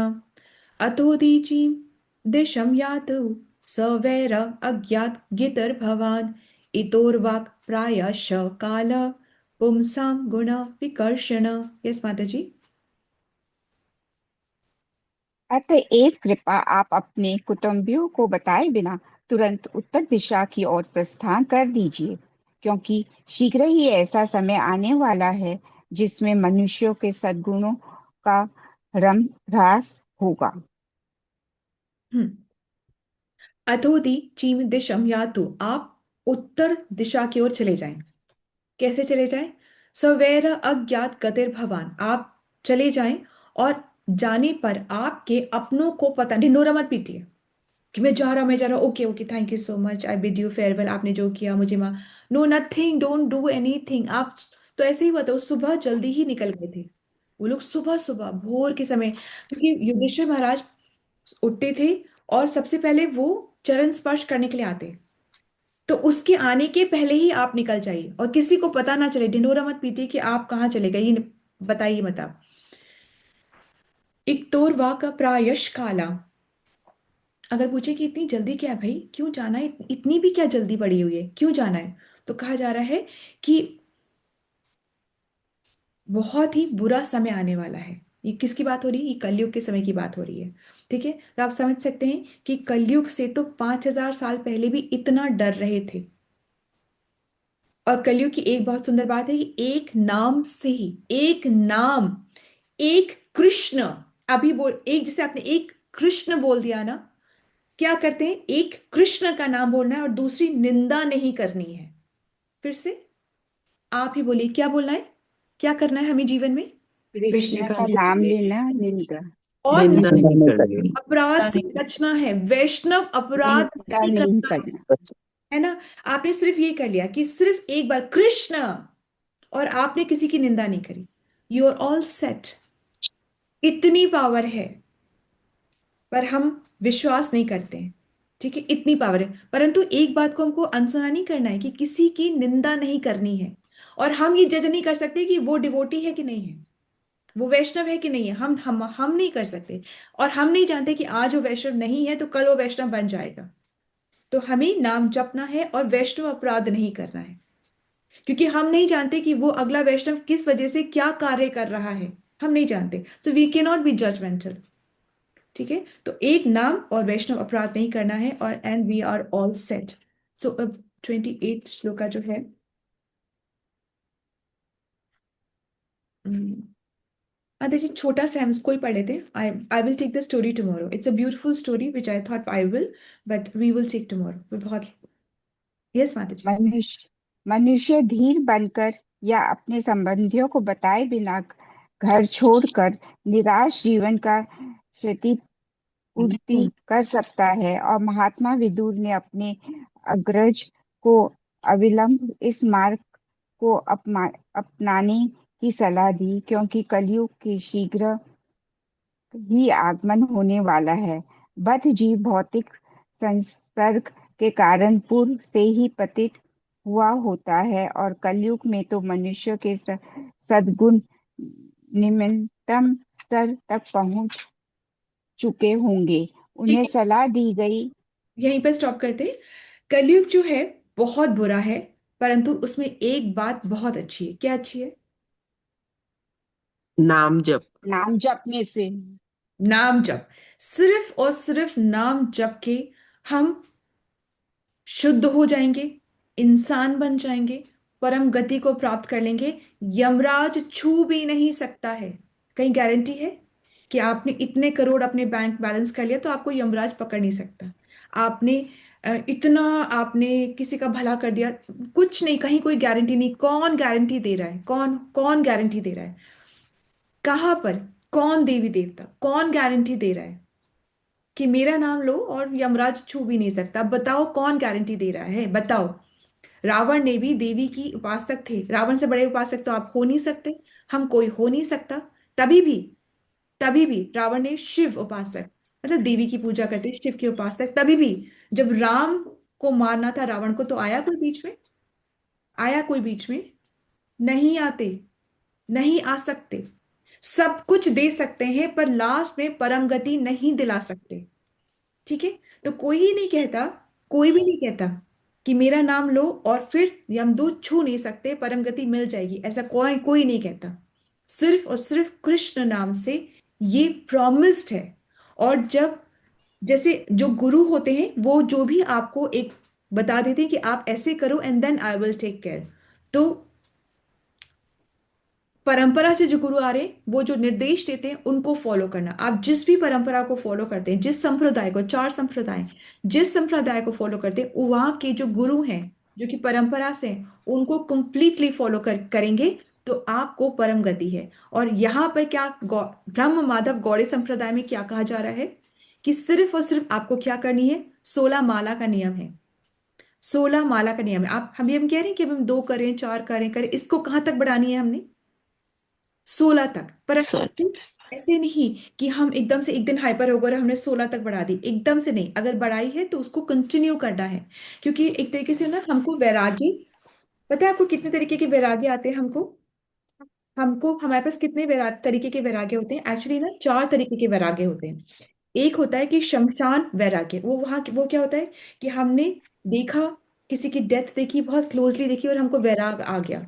अथोदीचीम दिशम यातु सवैर अज्ञात गितिर्भवान इतोर्वाक् प्रायश काल पुंसां गुण विकर्षण। यस माता जी। अतएव कृपा आप अपने कुटुंबियों को बताए बिना तुरंत उत्तर दिशा की ओर प्रस्थान कर दीजिए, क्योंकि शीघ्र ही ऐसा समय आने वाला है जिसमें मनुष्यों के सद्गुणों का ह्रास होगा। हम्म। अधोदि चीम दिशम यातु, आप उत्तर दिशा की ओर चले जाएं। कैसे चले जाएं? सवैर अज्ञात गतिर भवान, आप चले जाएं और जाने पर आपके अपनों को पता, ढिंढोरा मत पीटिए कि मैं जा रहा हूँ, okay okay, thank you so much, I bid you farewell, आपने जो किया मुझे माँ। No, nothing, don't do anything. आप तो ऐसे ही हुआ था, वो सुबह जल्दी ही निकल गए थे। वो लोग सुबह सुबह भोर के समय, क्योंकि युधिष्ठिर महाराज उठते थे और सबसे पहले वो चरण स्पर्श करने के लिए आते, तो उसके आने के पहले ही आप निकल जाइए और किसी को पता ना चले, ढिंढोरा मत पीटिए कि आप कहाँ चले गए, ये बताइए मत आप। इक्तोर वाक प्रायश काला, अगर पूछे कि इतनी जल्दी क्या है भाई, क्यों जाना है, इतनी भी क्या जल्दी पड़ी हुई है, क्यों जाना है, तो कहा जा रहा है कि बहुत ही बुरा समय आने वाला है। ये किसकी बात हो रही है? ये कलयुग के समय की बात हो रही है। ठीक है, तो आप समझ सकते हैं कि कलयुग से तो 5,000 साल पहले भी इतना डर रहे थे। और कलयुग की एक बहुत सुंदर बात है कि एक नाम से ही, एक नाम, एक कृष्ण, अभी बोल, एक जैसे आपने एक कृष्ण बोल दिया ना, क्या करते हैं, एक कृष्ण का नाम बोलना है और दूसरी निंदा नहीं करनी है। फिर से आप ही बोलिए, क्या बोलना है, क्या करना है हमें जीवन में? कृष्ण का नाम लेना निंदा और निंदा नहीं नहीं करनी। करनी। अपराध से बचना है, वैष्णव अपराध निंदा नहीं नहीं करना है। करना। है ना? आपने सिर्फ ये कर लिया कि सिर्फ एक बार कृष्ण, और आपने किसी की निंदा नहीं करी, यू आर ऑल सेट। इतनी पावर है, पर हम विश्वास नहीं करते हैं। ठीक है, इतनी पावर है, परंतु एक बात को हमको अनसुना नहीं करना है कि किसी की निंदा नहीं करनी है। और हम ये जज नहीं कर सकते कि वो डिवोटी है कि नहीं है, वो वैष्णव है कि नहीं है, हम नहीं कर सकते। और हम नहीं जानते कि आज वो वैष्णव नहीं है तो कल वो वैष्णव बन जाएगा। तो हमें नाम जपना है और वैष्णव अपराध नहीं करना है, क्योंकि हम नहीं जानते कि वो अगला वैष्णव किस वजह से क्या कार्य कर रहा है, हम नहीं जानते। So we can not be judgmental. ठीक है, तो एक नाम और वैष्णव अपराध नहीं करना है, और and we are all set. So अब 28 श्लोका जो है, आदित्य जी छोटा सा हम इसको ही पढ़ लेते हैं। I will take the story tomorrow, it's a beautiful story which I thought I will, but we will take tomorrow. बहुत, यस माता जी। मनुष्य मनुष्य धीर बनकर या अपने संबंधियों को बताए बिना घर छोड़कर निराश जीवन का क्षतिपूर्ति कर सकता है। और महात्मा विदुर ने अपने अग्रज को अविलंब इस मार्ग को अपनाने की सलाह दी, क्योंकि कलयुग के शीघ्र ही आगमन होने वाला है। बद्ध जीव भौतिक संसर्ग के कारण पूर्व से ही पतित हुआ होता है, और कलयुग में तो मनुष्य के सद्गुण निम्नतम स्तर तक पहुंच चुके होंगे। ठीक उन्हें है, सलाह दी गई। यहीं पर स्टॉप करते हैं। कलयुग जो है बहुत बुरा है, परंतु उसमें एक बात बहुत अच्छी है। क्या अच्छी है? नाम जप। नाम जपने से नाम जप। सिर्फ और सिर्फ नाम जप के हम शुद्ध हो जाएंगे, इंसान बन जाएंगे, परम गति को प्राप्त कर लेंगे। यमराज छू भी नहीं सकता है। कहीं गारंटी है कि आपने इतने करोड़ अपने बैंक बैलेंस कर लिया तो आपको यमराज पकड़ नहीं सकता? आपने इतना आपने किसी का भला कर दिया, कुछ नहीं, कहीं कोई गारंटी नहीं। कौन गारंटी दे रहा है? कौन कौन गारंटी दे रहा है? कहाँ पर? कौन देवी देवता कौन गारंटी दे रहा है कि मेरा नाम लो और यमराज छू भी नहीं सकता? बताओ कौन गारंटी दे रहा है, बताओ। रावण ने भी देवी की उपासक थे, रावण से बड़े उपासक तो आप हो नहीं सकते, हम कोई हो नहीं सकता। तभी भी, तभी भी रावण ने शिव उपासक, मतलब देवी की पूजा करते, शिव के उपासक, तभी भी जब राम को मारना था रावण को, तो आया कोई बीच में? आया कोई बीच में? नहीं आते, नहीं आ सकते। सब कुछ दे सकते हैं पर लास्ट में परम गति नहीं दिला सकते। ठीक है, तो कोई ही नहीं कहता, कोई भी नहीं कहता कि मेरा नाम लो और फिर यमदूत छू नहीं सकते, परम गति मिल जाएगी, ऐसा कोई कोई नहीं कहता। सिर्फ और सिर्फ कृष्ण नाम से ये प्रॉमिस्ड है। और जब, जैसे जो गुरु होते हैं वो जो भी आपको एक बता देते हैं कि आप ऐसे करो and then I will take care. तो परंपरा से जो गुरु आ रहे हैं वो जो निर्देश देते हैं उनको फॉलो करना। आप जिस भी परंपरा को फॉलो करते हैं, जिस संप्रदाय को, 4 संप्रदाय, जिस संप्रदाय को फॉलो करते हैं, वहाँ के जो गुरु हैं जो कि परंपरा से हैं, उनको कंप्लीटली फॉलो करेंगे तो आपको परम गति है। और यहाँ पर क्या ब्रह्म माधव गौड़ीय संप्रदाय में क्या कहा जा रहा है कि सिर्फ और सिर्फ आपको क्या करनी है, 16 माला का नियम है। 16 माला का नियम है। हम कह रहे हैं कि अब हम 2 करें, 4 करें, इसको कहाँ तक बढ़ानी है हमने, 16 तक। पर सो ऐसे ऐसे नहीं कि हम एकदम से एक दिन हाइपर हो गए और हमने 16 तक बढ़ा दी, एकदम से नहीं। अगर बढ़ाई है तो उसको कंटिन्यू करना है, क्योंकि एक तरीके से ना हमको वैरागी, पता है आपको कितने तरीके के वैराग्य आते हैं हमको? हमको हमारे पास कितने तरीके के वैराग्य होते हैं? एक्चुअली ना 4 तरीके के वैराग्य होते हैं। एक होता है कि शमशान वैराग्य, वो क्या होता है कि हमने देखा, किसी की डेथ देखी, बहुत क्लोजली देखी और हमको वैराग आ गया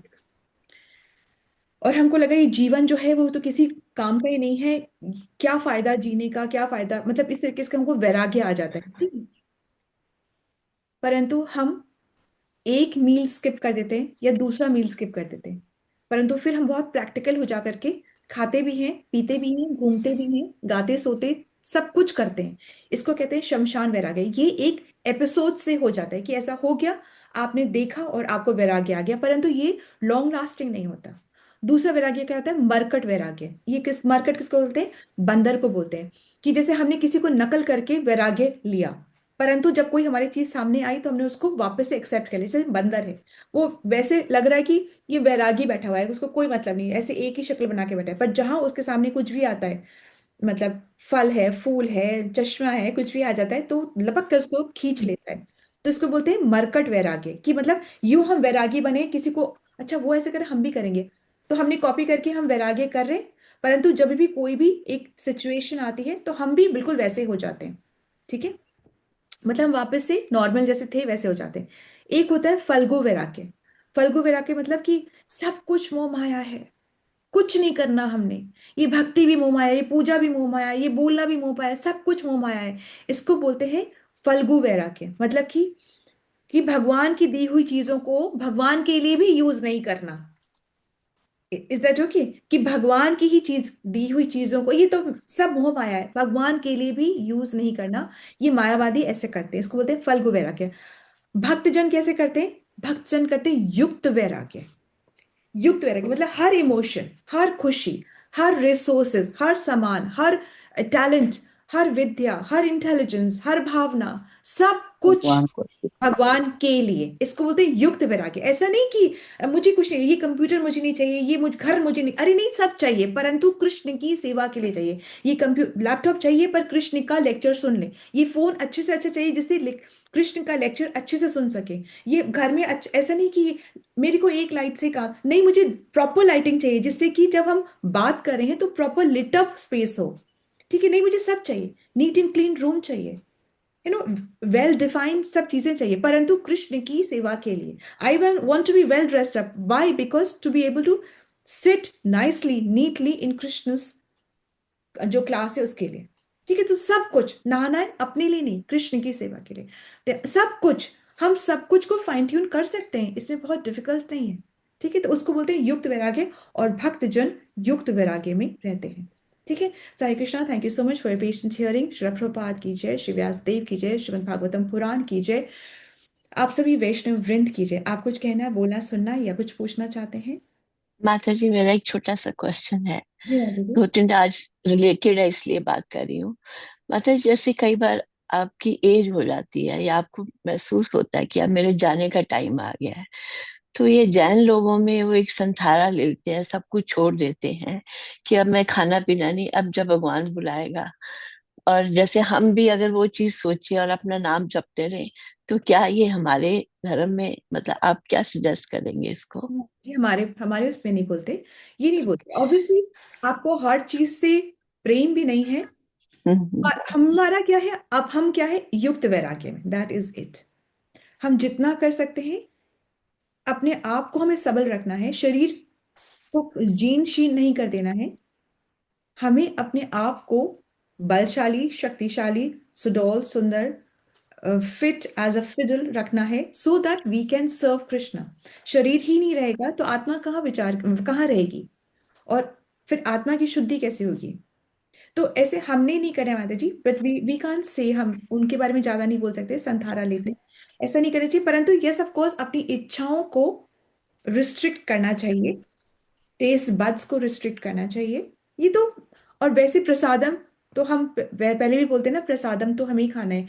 और हमको लगा ये जीवन जो है वो तो किसी काम का ही नहीं है, क्या फायदा जीने का, क्या फायदा, मतलब इस तरीके से हमको वैराग्य आ जाता है, ठीक है। परंतु हम एक मील स्किप कर देते हैं या दूसरा मील स्किप कर देते हैं, परंतु फिर हम बहुत प्रैक्टिकल हो जा करके खाते भी हैं, पीते भी हैं, घूमते भी हैं, गाते सोते सब कुछ करते हैं। इसको कहते हैं शमशान वैराग्य। ये एक एपिसोड से हो जाता है कि ऐसा हो गया, आपने देखा और आपको वैराग्य आ गया, परंतु ये लॉन्ग लास्टिंग नहीं होता। दूसरा वैराग्य क्या होता है, मरकट वैराग्य। ये मरकट किसको बोलते हैं, बंदर को बोलते हैं। कि जैसे हमने किसी को नकल करके वैराग्य लिया, परंतु जब कोई हमारी चीज सामने आई तो हमने उसको वापस से एक्सेप्ट कर लिया। जैसे बंदर है, वो वैसे लग रहा है कि ये वैरागी बैठा हुआ है, उसको कोई मतलब नहीं है, ऐसे एक ही शक्ल बना के बैठा है, पर जहां उसके सामने कुछ भी आता है, मतलब फल है, फूल है, चश्मा है, कुछ भी आ जाता है तो लपक कर उसको खींच लेता है। तो इसको बोलते हैं मरकट वैराग्य। कि मतलब यूं हम वैरागी बने, किसी को अच्छा वो ऐसे करे हम भी करेंगे, तो हमने कॉपी करके हम वैराग्य कर रहे हैं, परंतु जब भी कोई भी एक सिचुएशन आती है तो हम भी बिल्कुल वैसे हो जाते हैं, ठीक है। मतलब हम वापस से नॉर्मल जैसे थे वैसे हो जाते हैं। एक होता है फल्गु वैराग्य। फल्गु वैराग्य मतलब कि सब कुछ मोह माया है, कुछ नहीं करना हमने, ये भक्ति भी मोह माया, ये पूजा भी मोह माया, ये बोलना भी मोह माया, सब कुछ मोह माया है। इसको बोलते हैं फल्गु वैराग्य। मतलब कि भगवान की दी हुई चीजों को भगवान के लिए भी यूज नहीं करना। Is that okay? कि भगवान की ही चीज, दी हुई चीजों को, ये तो सब मोह माया है, भगवान के लिए भी यूज नहीं करना। ये मायावादी ऐसे करते हैं, इसको बोलते हैं फल्गु वैराग्य। भक्तजन कैसे करते हैं? भक्तजन करते हैं युक्त वैराग्य। युक्त वैराग्य मतलब हर इमोशन, हर खुशी, हर रिसोर्सेज, हर सामान, हर टैलेंट, हर विद्या, हर इंटेलिजेंस, हर भावना, सब कुछ भगवान को। भगवान के लिए। इसको बोलते हैं युक्त वैराग्य। ऐसा नहीं कि मुझे कुछ नहीं, ये कंप्यूटर मुझे नहीं चाहिए, ये मुझे घर मुझे नहीं, अरे नहीं, सब चाहिए परंतु कृष्ण की सेवा के लिए चाहिए। ये लैपटॉप चाहिए पर कृष्ण का लेक्चर सुन ले, ये फोन अच्छे से अच्छा चाहिए जिससे कृष्ण का लेक्चर अच्छे से सुन सके, ये घर में ऐसा नहीं कि मेरे को एक लाइट से काम नहीं, मुझे प्रॉपर लाइटिंग चाहिए जिससे कि जब हम बात कर रहे हैं तो प्रॉपर लिट अप स्पेस हो, ठीक है। नहीं, मुझे सब चाहिए, नीट एंड क्लीन रूम चाहिए, वेल डिफाइंड सब चीजें चाहिए, परंतु कृष्ण की सेवा के लिए। I want to be well dressed up, why? Because to be able to sit nicely neatly in Krishna जो क्लास है उसके लिए, ठीक है। तो सब कुछ, नहाना है अपने लिए नहीं, कृष्ण की सेवा के लिए। तो सब कुछ, हम सब कुछ को फाइन ट्यून कर सकते हैं, इसमें बहुत डिफिकल्ट नहीं है, ठीक है। तो उसको बोलते हैं युक्त वैराग्य, और भक्तजन युक्त वैराग्य में रहते हैं, ठीक है। Sai Krishna, thank you so much for your patient hearing. Shri Prabhupada की जय, श्री व्यास देव की जय, श्रीमद् भागवतम पुराण की जय। आप सभी वैष्णव वृंद की जय। आप कुछ कहना, बोलना, सुनना या कुछ पूछना चाहते हैं? माता जी, मेरा एक छोटा सा क्वेश्चन है। जी माता जी। 2-3 आज रिलेटेड है इसलिए बात कर रही हूँ। माता जी, जैसे कई बार आपकी एज हो जाती है या आपको महसूस होता है कि अब मेरे जाने का टाइम आ गया है, तो ये जैन लोगों में वो एक संथारा ले लेते हैं, सब कुछ छोड़ देते हैं कि अब मैं खाना पीना नहीं, अब जब भगवान बुलाएगा। और जैसे हम भी अगर वो चीज सोचे और अपना नाम जपते रहे, तो क्या ये हमारे धर्म में, मतलब आप क्या सजेस्ट करेंगे इसको? जी, हमारे हमारे उसमें नहीं बोलते, ये नहीं बोलते ऑब्वियसली। आपको हर चीज से प्रेम भी नहीं है। हम्म। और हमारा क्या है, अब हम क्या है, युक्त वैराग्य में, दैट इज इट। हम जितना कर सकते हैं, अपने आप को हमें सबल रखना है, शरीर को जीर्ण शीर्ण नहीं कर देना है। हमें अपने आप को बलशाली, शक्तिशाली, सुडौल, सुंदर, फिट एज अ फिडल रखना है, so that we can serve Krishna. शरीर ही नहीं रहेगा तो आत्मा कहाँ रहेगी, और फिर आत्मा की शुद्धि कैसे होगी? तो ऐसे हमने नहीं करे माता जी, बट वी कांट से, हम उनके बारे में ज्यादा नहीं बोल सकते, संथारा लेते, ऐसा नहीं करना चाहिए। परंतु यस ऑफ कोर्स अपनी इच्छाओं को रिस्ट्रिक्ट करना चाहिए, टेस्ट बड्स को रिस्ट्रिक्ट करना चाहिए, ये तो। और वैसे प्रसादम तो हम पहले भी बोलते हैं ना, प्रसादम तो हमें ही खाना है।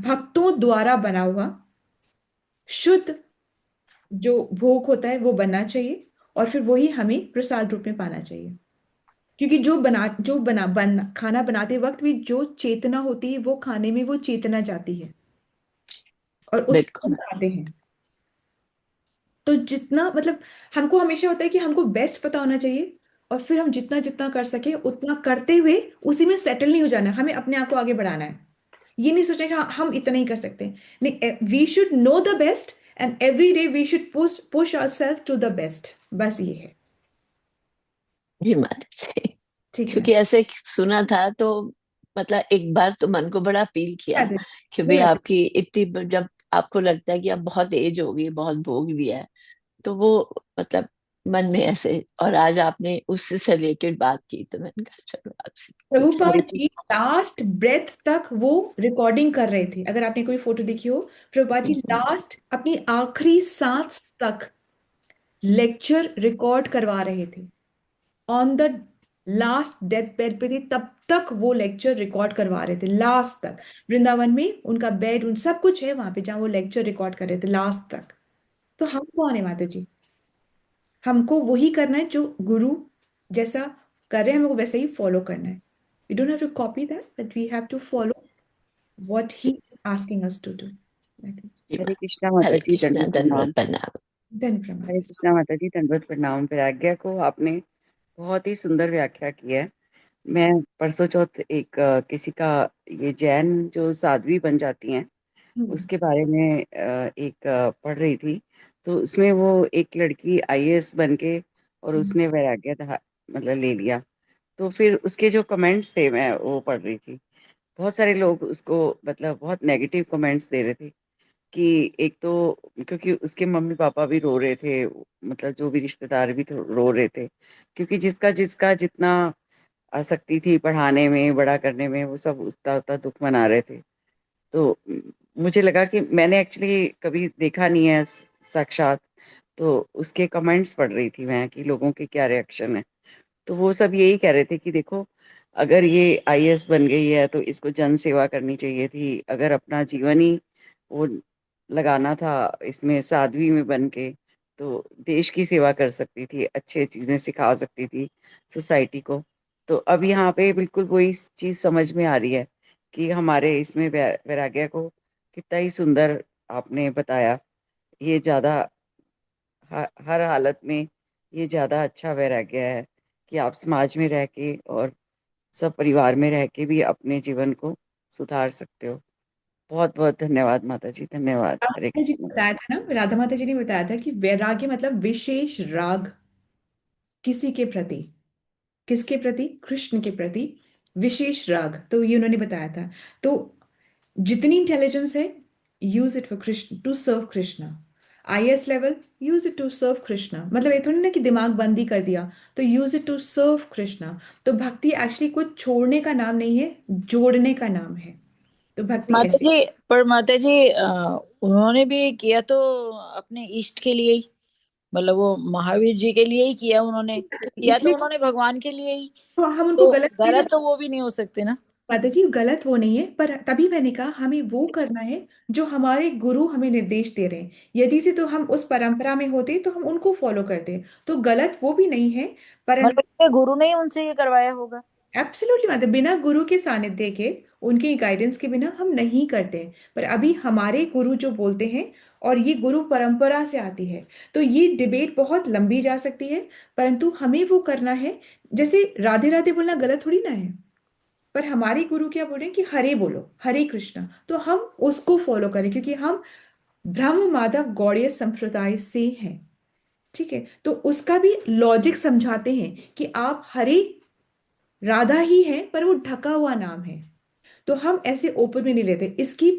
भक्तों द्वारा बना हुआ शुद्ध जो भोग होता है वो बनना चाहिए, और फिर वही हमें प्रसाद रूप में पाना चाहिए। क्योंकि खाना बनाते वक्त भी जो चेतना होती है, वो खाने में वो चेतना जाती है, और उसको हम बिल्कुल खाते हैं। तो जितना मतलब हमको हमेशा होता है कि हमको बेस्ट पता होना चाहिए, और फिर हम जितना जितना कर सके उतना करते हुए उसी में सेटल नहीं हो जाना, हमें अपने आप को आगे बढ़ाना है। ये नहीं सोचना कि हाँ हम इतना ही कर सकते हैं, नहीं, we should know the best, and every day we should push push ourselves to the best. बस ये है। जी माता जी। ठीक है। क्योंकि ऐसे सुना था तो मतलब एक बार तो मन को बड़ा अपील किया अरे, कि भाई नहीं आते। आपकी इतनी, जब आपको लगता है कि अब बहुत एज हो गई, बहुत भोग लिया है, तो वो मतलब मन में ऐसे, और आज आपने उससे से रिलेटेड बात की तो मैंने कहा चलो आपसे पूछा। प्रभुपाद जी लास्ट ब्रेथ तक वो रिकॉर्डिंग कर रहे थे, अगर आपने कोई फोटो देखी हो। प्रभुपाद जी हम्म, लास्ट अपनी आखिरी सांस तक लेक्चर रिकॉर्ड करवा रहे थे, on the last death bed पे थे तब तक वो लेक्चर रिकॉर्ड करवा रहे थे, लास्ट तक। वृंदावन में उनका बेड, उन सब कुछ है वहां पे जहाँ वो लेक्चर रिकॉर्ड कर रहे थे लास्ट तक। तो हम कौन है माता जी? हमको वही करना है जो गुरु जैसा कर रहे हैं, हमको वैसे ही फॉलो करना है। We don't have to copy that, but we have to follow what he is asking us to do. जी हरे माँ। कृष्णा माता हरे जी, कृष्णा, दंडवत दंडवत प्रणाम। प्रणाम। Then Pramod. हरे कृष्णा माता जी, दंडवत प्रणाम। वैराग्य को आपने बहुत ही सुंदर व्याख्या की है। मैं परसों चौथ एक किसी का, ये जैन जो साध्वी बन जाती हैं उसके बारे में एक पढ़ रही थी। तो उसमें वो एक लड़की आईएएस बन के, और उसने वैराग्य मतलब ले लिया। तो फिर उसके जो कमेंट्स थे, मैं वो पढ़ रही थी। बहुत सारे लोग उसको मतलब बहुत नेगेटिव कमेंट्स दे रहे थे कि एक तो क्योंकि उसके मम्मी पापा भी रो रहे थे, मतलब जो भी रिश्तेदार भी रो रहे थे, क्योंकि जिसका जिसका जितना आसक्ति थी पढ़ाने में, बड़ा करने में, वो सब उतना उतना दुख मना रहे थे। तो मुझे लगा कि मैंने एक्चुअली कभी देखा नहीं है साक्षात, तो उसके कमेंट्स पढ़ रही थी मैं कि लोगों के क्या रिएक्शन है। तो वो सब यही कह रहे थे कि देखो, अगर ये आईएएस बन गई है तो इसको जन सेवा करनी चाहिए थी। अगर अपना जीवन ही वो लगाना था इसमें साध्वी में बन के, तो देश की सेवा कर सकती थी, अच्छे चीजें सिखा सकती थी सोसाइटी को। तो अब यहाँ पे बिल्कुल वही चीज समझ में आ रही है कि हमारे इसमें वैराग्य को कितना ही सुंदर आपने बताया। ये ज्यादा हर हालत में ये ज्यादा अच्छा वैराग्य है कि आप समाज में रह के और सब परिवार में रह के भी अपने जीवन को सुधार सकते हो। बहुत बहुत धन्यवाद माता जी, धन्यवाद। हरे राधा जी ने कृष्ण। बताया था ना, राधा माता जी ने बताया था कि वैराग्य मतलब विशेष राग किसी के प्रति। किसके प्रति? कृष्ण के प्रति विशेष राग, तो ये उन्होंने बताया था। तो जितनी इंटेलिजेंस है, use it for Krishna, to serve Krishna. IAS level, use it to serve Krishna. मतलब ये थोड़ी ना कि दिमाग बंद ही कर दिया, तो use it to serve Krishna. तो भक्ति एक्चुअली कुछ छोड़ने का नाम नहीं है, जोड़ने का नाम है। तो भक्ति माता ऐसे। जी, पर माता जी उन्होंने भी किया तो अपने इष्ट के लिए ही, मतलब वो महावीर जी के लिए ही किया उन्होंने, तो किया तो इसलिए उन्होंने भगवान के लिए ही। तो हम उनको तो गलत नहीं गलत कर। तो वो भी नहीं हो सकते ना। माता जी गलत वो नहीं है, पर तभी मैंने कहा हमें वो करना है जो हमारे गुरु हमें निर्देश दे रहे हैं। यदि से तो हम उस परंपरा में होते तो हम उनको फॉलो करते, तो गलत वो भी नहीं है। मतलब परंतु उनके गुरु ने ही उनसे ये करवाया होगा। एब्सोल्युटली, मतलब बिना गुरु के सानिध्य के, उनके गाइडेंस के बिना हम नहीं करते। पर अभी हमारे गुरु जो बोलते हैं, और ये गुरु परंपरा से आती है, तो ये डिबेट बहुत लंबी जा सकती है। परंतु हमें वो करना है। जैसे राधे राधे बोलना गलत थोड़ी ना है, पर हमारे गुरु क्या बोल रहे हैं कि हरे बोलो, हरे कृष्णा, तो हम उसको फॉलो करें, क्योंकि हम ब्रह्म माधव गौड़ीय संप्रदाय से हैं। ठीक है, तो उसका भी लॉजिक समझाते हैं कि आप हरे राधा ही हैं, पर वो ढका हुआ नाम है। तो हम ऐसे ओपन में नहीं लेते। इसकी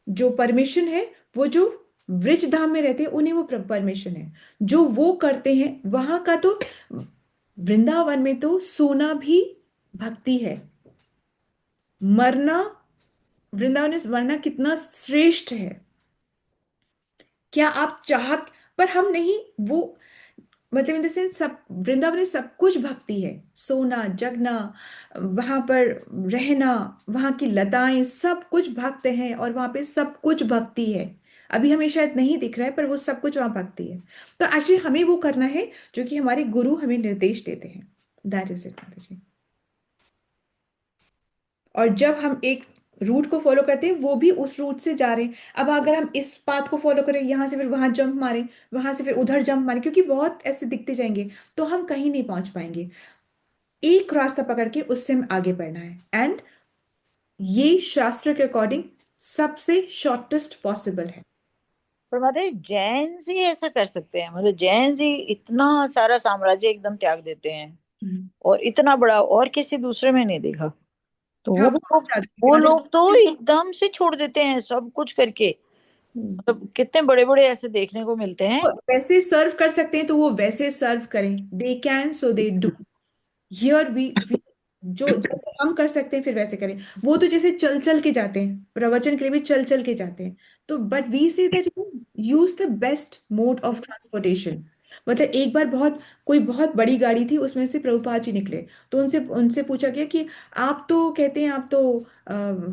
जो परमिशन है वो जो वृज धाम में रहते हैं उन्हें वो परमिशन है, जो वो करते हैं वहां का। तो वृंदावन में तो सोना भी भक्ति है, मरना, वृंदावन में मरना कितना श्रेष्ठ है। क्या आप चाह, पर हम नहीं वो, मतलब इन द सेंस सब वृंदावन में सब कुछ भक्ति है, सोना जगना, वहां पर रहना, वहां की लताएं सब कुछ भक्त हैं, और वहां पे सब कुछ भक्ति है। अभी हमें शायद नहीं दिख रहा है पर वो सब कुछ वहां भक्ति है। तो एक्चुअली हमें वो करना है जो कि हमारे गुरु हमें निर्देश देते हैं। दैट इज इट माता जी। और जब हम एक रूट को फॉलो करते हैं वो भी उस रूट से जा रहे हैं। अब अगर हम इस पाथ को फॉलो करें, यहाँ से फिर वहां जंप मारें, वहां से फिर उधर जंप मारें, क्योंकि बहुत ऐसे दिखते जाएंगे तो हम कहीं नहीं पहुंच पाएंगे। एक रास्ता पकड़ के उससे हम आगे बढ़ना है, एंड ये शास्त्र के अकॉर्डिंग सबसे शॉर्टेस्ट पॉसिबल है। पर मतलब जैन ही ऐसा कर सकते हैं, मतलब जैन ही इतना सारा साम्राज्य एकदम त्याग देते हैं और इतना बड़ा और किसी दूसरे में नहीं देखा। तो हाँ वो हम चाहते वो हैं लोग तो एकदम से छोड़ देते हैं सब कुछ करके। मतलब कितने बड़े बड़े ऐसे देखने को मिलते हैं। वो वैसे सर्व कर सकते हैं तो वो वैसे सर्व करें, they can so they do. Here we जो जैसे हम कर सकते हैं फिर वैसे करें। वो तो जैसे चल चल के जाते हैं, प्रवचन के लिए भी चल चल के जाते हैं। तो but we say that you use the best mode of transportation. मतलब एक बार बहुत कोई बहुत बड़ी गाड़ी थी, उसमें से प्रभुपाद जी निकले। तो उनसे उनसे पूछा गया कि आप तो कहते हैं आप तो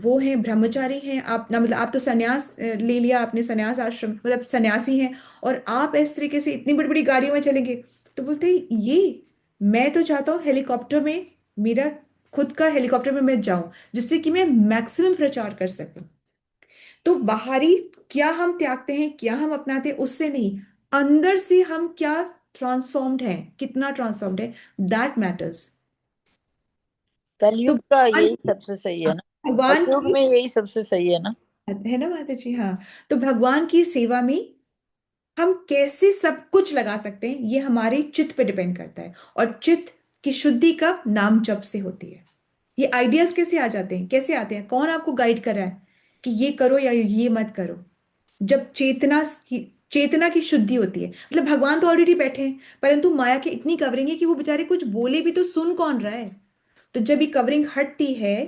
वो हैं ब्रह्मचारी हैं, आप ना मतलब आप तो सन्यास ले लिया आपने, सन्यास आश्रम मतलब सन्यासी हैं, और आप इस तरीके से इतनी बड़ी बड़ी गाड़ियों में चलेंगे। तो बोलते हैं, ये मैं तो चाहता हूँ हेलीकॉप्टर में, मेरा खुद का हेलीकॉप्टर में मैं जाऊं जिससे कि मैं मैक्सिमम प्रचार कर सकूं। तो बाहरी क्या हम त्यागते हैं, क्या हम अपनाते हैं, उससे नहीं, अंदर से हम क्या ट्रांसफॉर्म्ड हैं, कितना ट्रांसफॉर्म्ड है, दैट मैटर्स। तो कलयुग का भगवान यही सबसे सही है ना, भगवान कलयुग की में यही सबसे सही है ना। है ना माता जी। हाँ, तो भगवान की सेवा में हम कैसे सब कुछ लगा सकते हैं ये हमारे चित्त पे डिपेंड करता है। और चित्त की शुद्धि कब, नाम जप से होती है। ये आइडियाज कैसे आ जाते हैं, कैसे आते हैं, कौन आपको गाइड कर रहा है कि ये करो या ये मत करो? जब चेतना की शुद्धि होती है, मतलब भगवान तो ऑलरेडी बैठे हैं, परंतु माया की इतनी कवरिंग है कि वो बेचारे कुछ बोले भी तो सुन कौन रहा है। तो जब ये कवरिंग हटती है,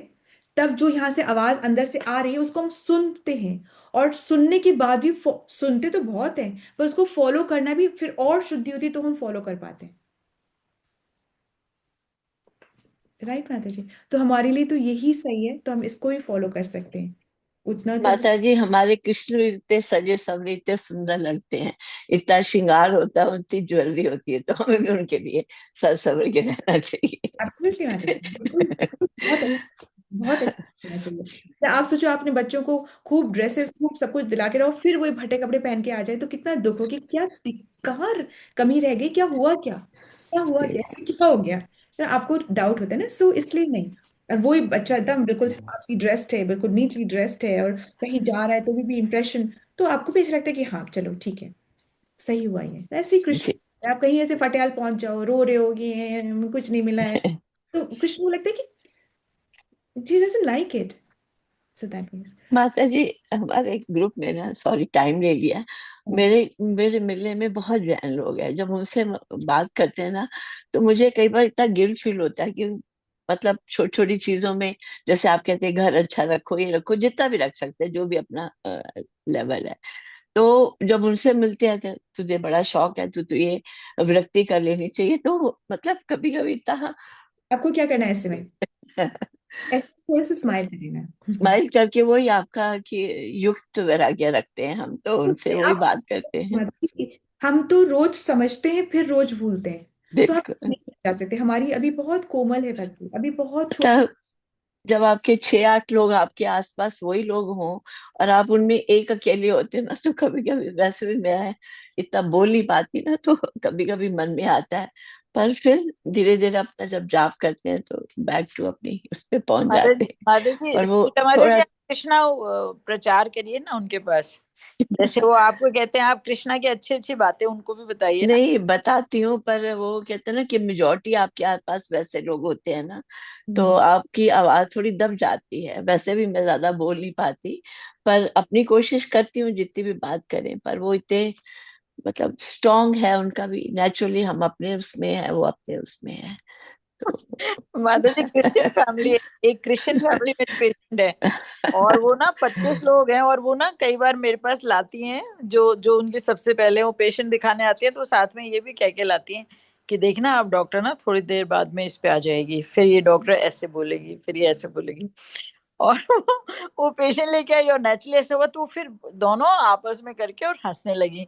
तब जो यहाँ से आवाज अंदर से आ रही है उसको हम सुनते हैं। और सुनने के बाद भी सुनते तो बहुत है, पर उसको फॉलो करना भी फिर और शुद्धि होती है, तो हम फॉलो कर पाते हैं। राइट माता जी। तो हमारे लिए तो यही सही है, तो हम इसको ही फॉलो कर सकते हैं, उतना तो। माता जी, हमारे कृष्ण भी इतने सजे सवरे इतने सुंदर लगते हैं, इतना श्रृंगार होता है, उतनी ज्वेलरी होती है, तो हमें भी उनके लिए सज सवर के रहना चाहिए। एब्सोल्युटली माता जी, बिल्कुल बिल्कुल, बहुत अच्छा, बहुत अच्छा होना चाहिए। तो आप सोचो आपने बच्चों को खूब ड्रेसेस खूब सब कुछ दिला के रहो, फिर वही फटे कपड़े पहन के आ जाए तो कितना दुख हो कि क्या कहाँ कमी रह गई, क्या हुआ, क्या हुआ, कैसे क्या हो गया। तो आपको डाउट होता है ना, सो इसलिए नहीं। और वही बच्चा एकदम बिल्कुल साफी ड्रेस्ड है, बिल्कुल नीटली ड्रेस्ड है, और कहीं जा रहा है तो भी इम्प्रेशन, तो आपको भी ऐसा लगता है कि हाँ चलो ठीक है, सही हुआ ये। ऐसे ही कृष्ण, जी। आप कहीं ऐसे फटियाल पहुंच जाओ, रो रहे हो ये कुछ नहीं मिला है, तो कृष्ण को लगता है कि जी doesn't like it, so that means. माता जी, हमारे एक ग्रुप में ना, सॉरी टाइम ले लिया, मेरे मेरे मिलने में बहुत जैन लोग हैं। जब उनसे बात करते हैं ना, तो मुझे कई बार इतना गिल्ट फील होता है कि मतलब छोटी छोटी चीजों में, जैसे आप कहते हैं घर अच्छा रखो, ये रखो, जितना भी रख सकते हैं, जो भी अपना लेवल है। तो जब उनसे मिलते हैं तो तुझे बड़ा शौक है, तो ये विरक्ति कर लेनी चाहिए, तो मतलब कभी कभी इतना आपको क्या करना है ऐसे में, ऐसे थोड़ा सा स्माइल कर देना। स्माइल करके वही आपका कि युक्त वैराग्य रखते हैं हम, तो उनसे वही आप बात करते हैं। हम तो रोज समझते हैं फिर रोज भूलते हैं, तो हम बिल्कुल। नहीं जा सकते। हमारी अभी बहुत कोमल है धरती, अभी बहुत छोटी। तब जब आपके 6-8 लोग आपके आसपास वही लोग हों, और आप उनमें एक अकेले होते हैं ना, तो कभी कभी, वैसे भी मैं इतना बोल नहीं पाती ना, तो कभी कभी मन में आता है, पर फिर धीरे धीरे अपना जब जाप करते हैं तो बैक टू अपनी उस पे पहुंच माता जाते जी, हैं। माता जी पर वो सीता माता जी, थोड़ा, आप कृष्णा प्रचार करिए ना उनके पास, जैसे वो आपको कहते हैं, आप कृष्णा की अच्छी अच्छी बातें उनको भी बताइए ना। नहीं बताती हूँ, पर वो कहते हैं ना कि मेजोरिटी आपके आसपास वैसे लोग होते हैं ना, तो आपकी आवाज थोड़ी दब जाती है। वैसे भी मैं ज्यादा बोल नहीं पाती, पर अपनी कोशिश करती हूँ जितनी भी बात करें। पर वो इतने मतलब स्ट्रांग है, उनका भी नेचुरली, हम अपने उसमें है, वो अपने उसमें है। माता जी क्रिश्चियन फैमिली है, एक क्रिश्चियन फैमिली में पेशेंट है, और वो ना 25 लोग हैं, और वो ना कई बार मेरे पास लाती हैं, जो जो उनके सबसे पहले वो पेशेंट दिखाने आती है, तो साथ में ये भी कह के लाती हैं कि देखना आप डॉक्टर ना थोड़ी देर बाद में इस पे आ जाएगी, फिर ये डॉक्टर ऐसे बोलेगी, फिर ये ऐसे बोलेगी। और वो पेशेंट लेके आई और नेचुरली ऐसे हुआ, तो फिर दोनों आपस में करके और हंसने लगी।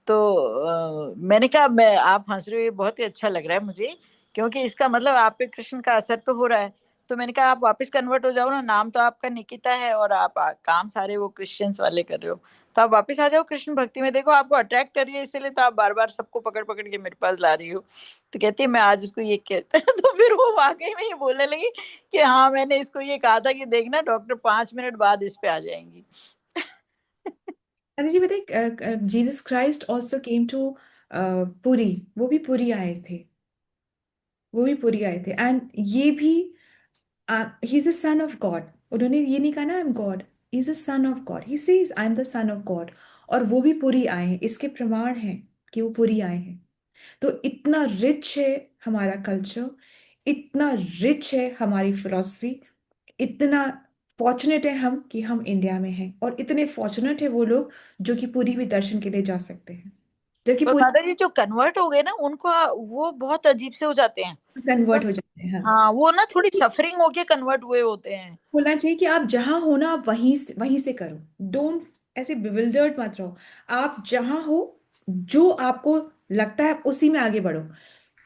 तो मैंने कहा, मैं आप हंस रहे हो, ये बहुत ही अच्छा लग रहा है मुझे, क्योंकि इसका मतलब आप पे कृष्ण का असर तो हो रहा है। तो मैंने कहा, आप वापस कन्वर्ट हो जाओ ना, नाम तो आपका निकिता है, और आप काम सारे वो क्रिश्चियंस वाले कर रहे हो, तो आप वापस आ जाओ कृष्ण भक्ति में, देखो आपको अट्रैक्ट कर रही है, इसीलिए तो आप बार बार सबको पकड़ पकड़ के मेरे पास ला रही हो। तो कहती है, मैं आज इसको ये कहता है। तो फिर वो वाकई में ये बोलने लगी कि हाँ, मैंने इसको ये कहा था कि देखना डॉक्टर 5 मिनट बाद इस पे आ जाएंगी। अरे जी बताइए, Jesus Christ also came to Puri, वो भी पुरी आए थे, वो भी पुरी आए थे, एंड ये भी he is the son of God. उन्होंने ये नहीं कहा ना I am God, he is the son of God, he says I am the son of God. और वो भी पुरी आए हैं, इसके प्रमाण हैं कि वो पुरी आए हैं। तो इतना रिच है हमारा कल्चर, इतना रिच है हमारी फिलॉसफी, इतना फॉर्चुनेट है हम कि हम इंडिया में हैं, और इतने फॉर्चुनेट है वो लोग जो कि पूरी भी दर्शन के लिए जा सकते हैं, जबकि पर पूरी दादाजी जो कन्वर्ट हो गए ना, उनको वो बहुत अजीब से हो जाते हैं। कन्वर्ट मतलब हो जाते हैं। हाँ, हाँ, वो ना थोड़ी सफरिंग होके कन्वर्ट हुए होते हैं। बोलना चाहिए कि आप जहां हो ना, आप वहीं से करो। डोंट ऐसे बिविल्डर्ड मत रहो। आप जहां हो, जो आपको लगता है उसी में आगे बढ़ो,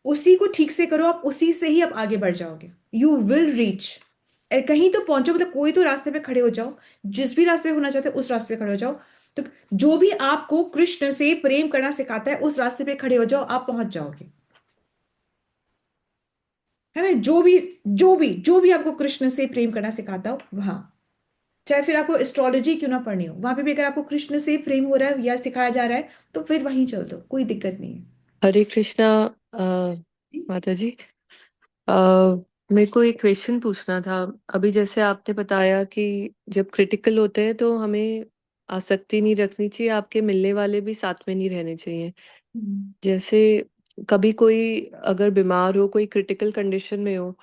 उसी को ठीक से करो, आप उसी से ही आप आगे बढ़ जाओगे। यू विल रीच, कहीं तो पहुंचो, मतलब कोई तो रास्ते पे खड़े हो जाओ, जिस भी रास्ते पे होना चाहते हो उस रास्ते पे खड़े हो जाओ। तो जो भी आपको कृष्ण से प्रेम करना सिखाता है, उस रास्ते पे खड़े हो जाओ, आप पहुंच जाओगे। है ना? जो भी आपको कृष्ण से प्रेम करना सिखाता हो वहां, चाहे फिर आपको एस्ट्रोलॉजी क्यों ना पढ़नी हो, वहां पे भी अगर आपको कृष्ण से प्रेम हो रहा है या सिखाया जा रहा है, तो फिर वहीं चल दो, कोई दिक्कत नहीं है। हरे कृष्णा। माता जी, अ, मेरे को एक क्वेश्चन पूछना था। अभी जैसे आपने बताया कि जब क्रिटिकल होते हैं तो हमें आसक्ति नहीं रखनी चाहिए, आपके मिलने वाले भी साथ में नहीं रहने चाहिए। हम्म। जैसे कभी कोई अगर बीमार हो, कोई क्रिटिकल कंडीशन में हो,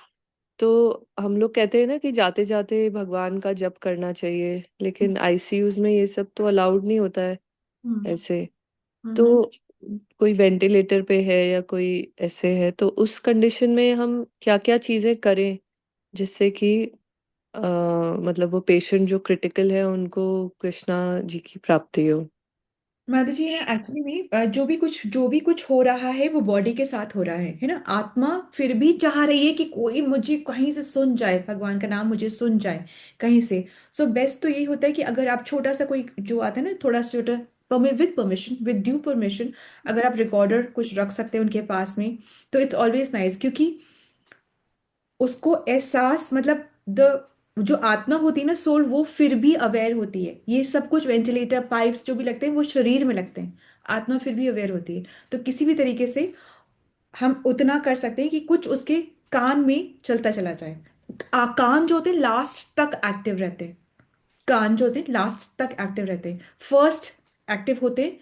तो हम लोग कहते हैं ना कि जाते जाते भगवान का जप करना चाहिए, लेकिन आईसीयूज में ये सब तो अलाउड नहीं होता है हम्म। ऐसे। तो हम्म। कोई वेंटिलेटर पे है या कोई ऐसे है, तो उस कंडीशन में हम क्या क्या चीजें करें जिससे कि अ, मतलब वो पेशेंट जो क्रिटिकल है उनको कृष्णा जी की प्राप्ति हो। माता जी ना, एक्चुअली में जो भी कुछ हो रहा है वो बॉडी के साथ हो रहा है ना? आत्मा फिर भी चाह रही है कि कोई मुझे कहीं से सुन जाए, भगवान का नाम मुझे सुन जाए कहीं से। सो बेस्ट तो यही होता है कि अगर आप छोटा सा कोई जो आता है ना, थोड़ा सा छोटा, with permission, with due permission, अगर आप रिकॉर्डर कुछ रख सकते हैं उनके पास में, तो इट्स ऑलवेज नाइस, क्योंकि उसको एहसास, मतलब द जो आत्मा होती है ना, सोल, वो फिर भी अवेयर होती है। ये सब कुछ वेंटिलेटर पाइप्स जो भी लगते हैं वो शरीर में लगते हैं, आत्मा फिर भी अवेयर होती है। तो किसी भी तरीके से हम उतना कर सकते हैं कि कुछ उसके कान में चलता चला जाए। कान जो होते हैं लास्ट तक एक्टिव रहते हैं, कान जो होते हैं लास्ट तक एक्टिव रहते हैं। फर्स्ट एक्टिव होते हैं,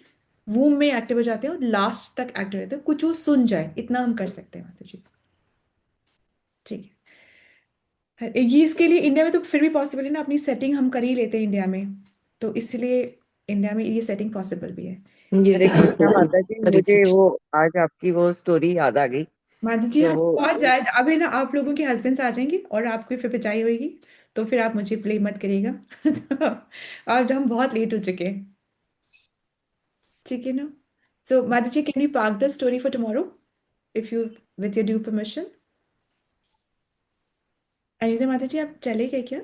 वूम में एक्टिव हो जाते हैं, और लास्ट तक एक्टिव रहते हैं, कुछ वो सुन जाए, इतना हम कर सकते हैं माता जी। ठीक है, ये इसके लिए इंडिया में तो फिर भी पॉसिबल है ना, अपनी सेटिंग हम कर ही लेते हैं इंडिया में, तो इसलिए इंडिया में ये सेटिंग पॉसिबल भी है। हरे यस कृष्णा माता जी। माता जी, हरे मुझे कृष्ण। वो आज आपकी वो स्टोरी याद आ गई। माधु जी, हम जो पहुंच जाए अभी ना, आप लोगों के हस्बैंड्स आ जाएंगे और आपकी फिर पिटाई होगी, तो फिर आप मुझे प्ले मत करिएगा। और हम बहुत लेट हो चुके हैं, ठीक है ना? So Madhu ji, can we park the story for tomorrow, if you, with your due permission? Anita माता जी, आप चले गए क्या?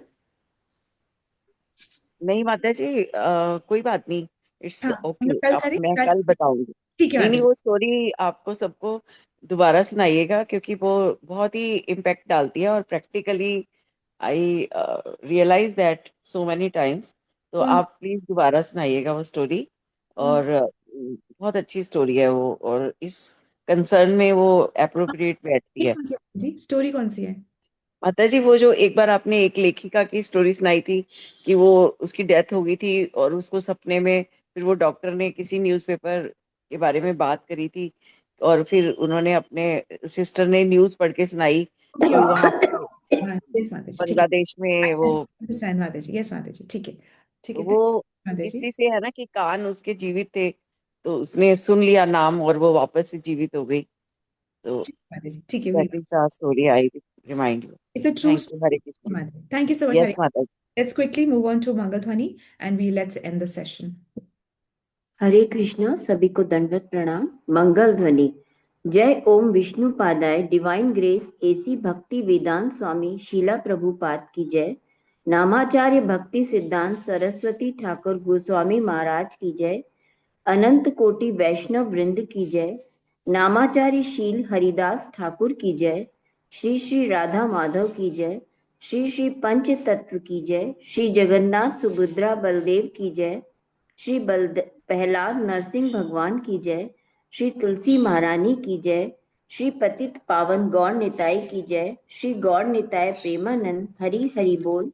नहीं माता जी, कोई बात नहीं, इट्स हाँ, हम ओके। लोग कल अब करें, मैं कल। कल बताऊंगी। ठीक है नहीं माता नहीं, जी। वो स्टोरी आपको सबको दोबारा सुनाइएगा, क्योंकि वो बहुत ही इम्पैक्ट डालती है और practically I realise that so many times. तो कौन आप प्लीज दोबारा सुनाइएगा वो स्टोरी। कौन और बहुत अच्छी स्टोरी है वो, और इस कंसर्न में वो अप्रोप्रिएट बैठती है। कौन सी है जी? स्टोरी कौन सी है? माता जी, वो जो एक बार आपने एक लेखिका की स्टोरी सुनाई थी कि वो उसकी डेथ हो गई थी और उसको सपने में फिर वो डॉक्टर ने किसी न्यूज़पेपर के बारे में बात करी थी, और फिर उन्होंने अपने सिस्टर ने न्यूज़ पढ़ के सुनाई ओके कि वहां ओके। पे हाँ यस माता जी, ठीक है। बांग्लादेश में वो अंडरस्टैंड माता जी, यस माता जी, ठीक है ठीक है। वो माता जी, किसी से है ना कि कान उसके जीवित थे, तो उसने सुन लिया नाम और वो वापस से जीवित हो गई। तो ठीक है माता जी, ठीक है। That is the story I remind you. It's a true thank you, Hare story, Krishna. माता जी। Thank you so much, yes Hari. माता जी। Let's quickly move on to Mangal and let's end the session. हरे कृष्ण, सभी को दंडवत प्रणाम। मंगल ध्वनि। जय ओम Vishnu पादाय divine grace AC भक्ति वेदांत स्वामी शीला प्रभुपाद की जय। नामाचार्य भक्ति सिद्धांत सरस्वती ठाकुर गोस्वामी महाराज की जय। अनंत कोटि वैष्णव वृंद की जय। नामाचार्य शील हरिदास ठाकुर की जय। श्री श्री राधा माधव की जय। श्री श्री पंच तत्व की जय। श्री जगन्नाथ सुभद्रा बलदेव की जय। श्री प्रहलाद नरसिंह भगवान की जय। श्री तुलसी महारानी की जय। श्री पतित पावन गौर निताई की जय। श्री गौर निताय प्रेमानंद हरि हरि बोल।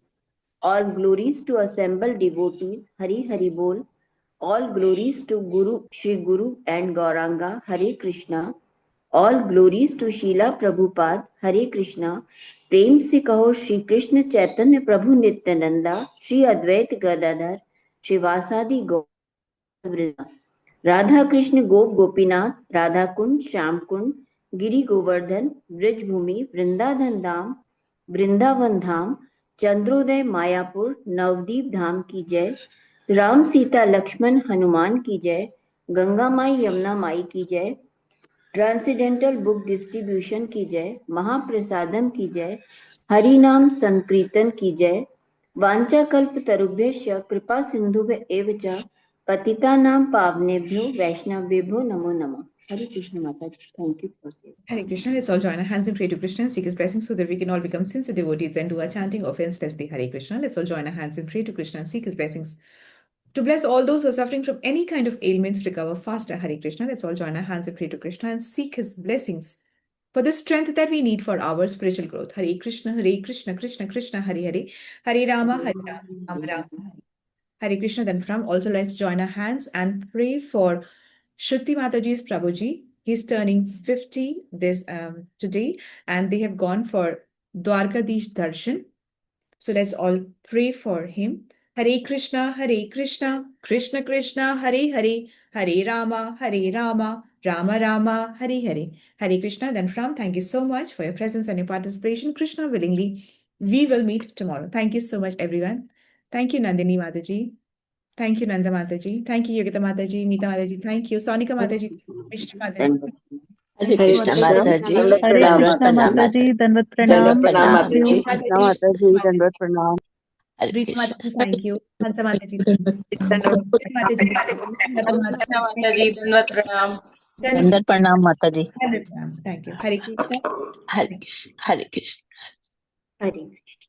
All glories to assembled devotees, Hari Hari Bol. All glories to Guru, Shri Guru and Gauranga, Hare Krishna. All glories to Srila Prabhupada, Hare Krishna. प्रेम से कहो श्री कृष्ण चैतन्य प्रभु नित्यानंदा, श्री अद्वैत गदाधर श्रीवासादि गौर, राधा कृष्ण गोप गोपीनाथ, राधा कुंड श्याम कुंड, गिरि गोवर्धन, ब्रजभूमि, वृंदावन धाम, वृंदावन धाम, चंद्रोदय मायापुर, नवदीप धाम की जय। राम सीता लक्ष्मण हनुमान की जय। गंगा माई यमुना माई की जय। ट्रांसेंडेंटल बुक डिस्ट्रीब्यूशन की जय। महाप्रसादम की जय। हरि नाम संकीर्तन की जय। वांछा कल्प तरुभ्यश्च कृपा सिंधुभ्य एव च पतितानां पावनेभ्यो वैष्णवेभ्यो नमो नमः। हरे कृष्ण माता जी, thank you for serving. Hare Krishna. Let's all join our hands and pray to Krishna and seek his blessings so that we can all become sincere devotees and do our chanting offenselessly. Hare Krishna. Let's all join our hands and pray to Krishna and seek his blessings to bless all those who are suffering from any kind of ailments to recover faster. Hare Krishna. Let's all join our hands and pray to Krishna and seek his blessings for the strength that we need for our spiritual growth. Hare Krishna, Krishna Krishna, Hare Hare, Hare Rama, Rama Rama, Hare Krishna. Then from also let's join our hands and pray for Shruti Mataji's Prabhuji. He's turning 50 this today, and they have gone for Dwarkadish Darshan. So let's all pray for him. Hare Krishna, Krishna Krishna, Hare Hare, Hare Rama, Rama Rama, Hare Hare. Hare Krishna. Then from, thank you so much for your presence and your participation. Krishna willingly, we will meet tomorrow. Thank you so much, everyone. Thank you, Nandini Mataji. Thank you, Nanda Mataji. Thank you, Yogita Mataji, Meeta Mataji. Thank you, Sonika Mataji, Mishra Mataji. Hare Hare Krishna Krishna, माता जी, दंडवत हरे प्रणाम दंडवत कृष्णा माता प्रणाम जी। माता माता जी, जी, दंडवत दंडवत प्रणाम। प्रणाम माता हरि जी। ओम। कृष्णा माता जी, दंडवत प्रणाम। हरे Rita Krishna. Mataji, thank you. Hansa Mataji, दंडवत Mataji, माता जी, दंडवत प्रणाम। दंडवत प्रणाम माता जी। Thank you. Hare Krishna. Hare Krishna, Hare Krishna. Hare Krishna.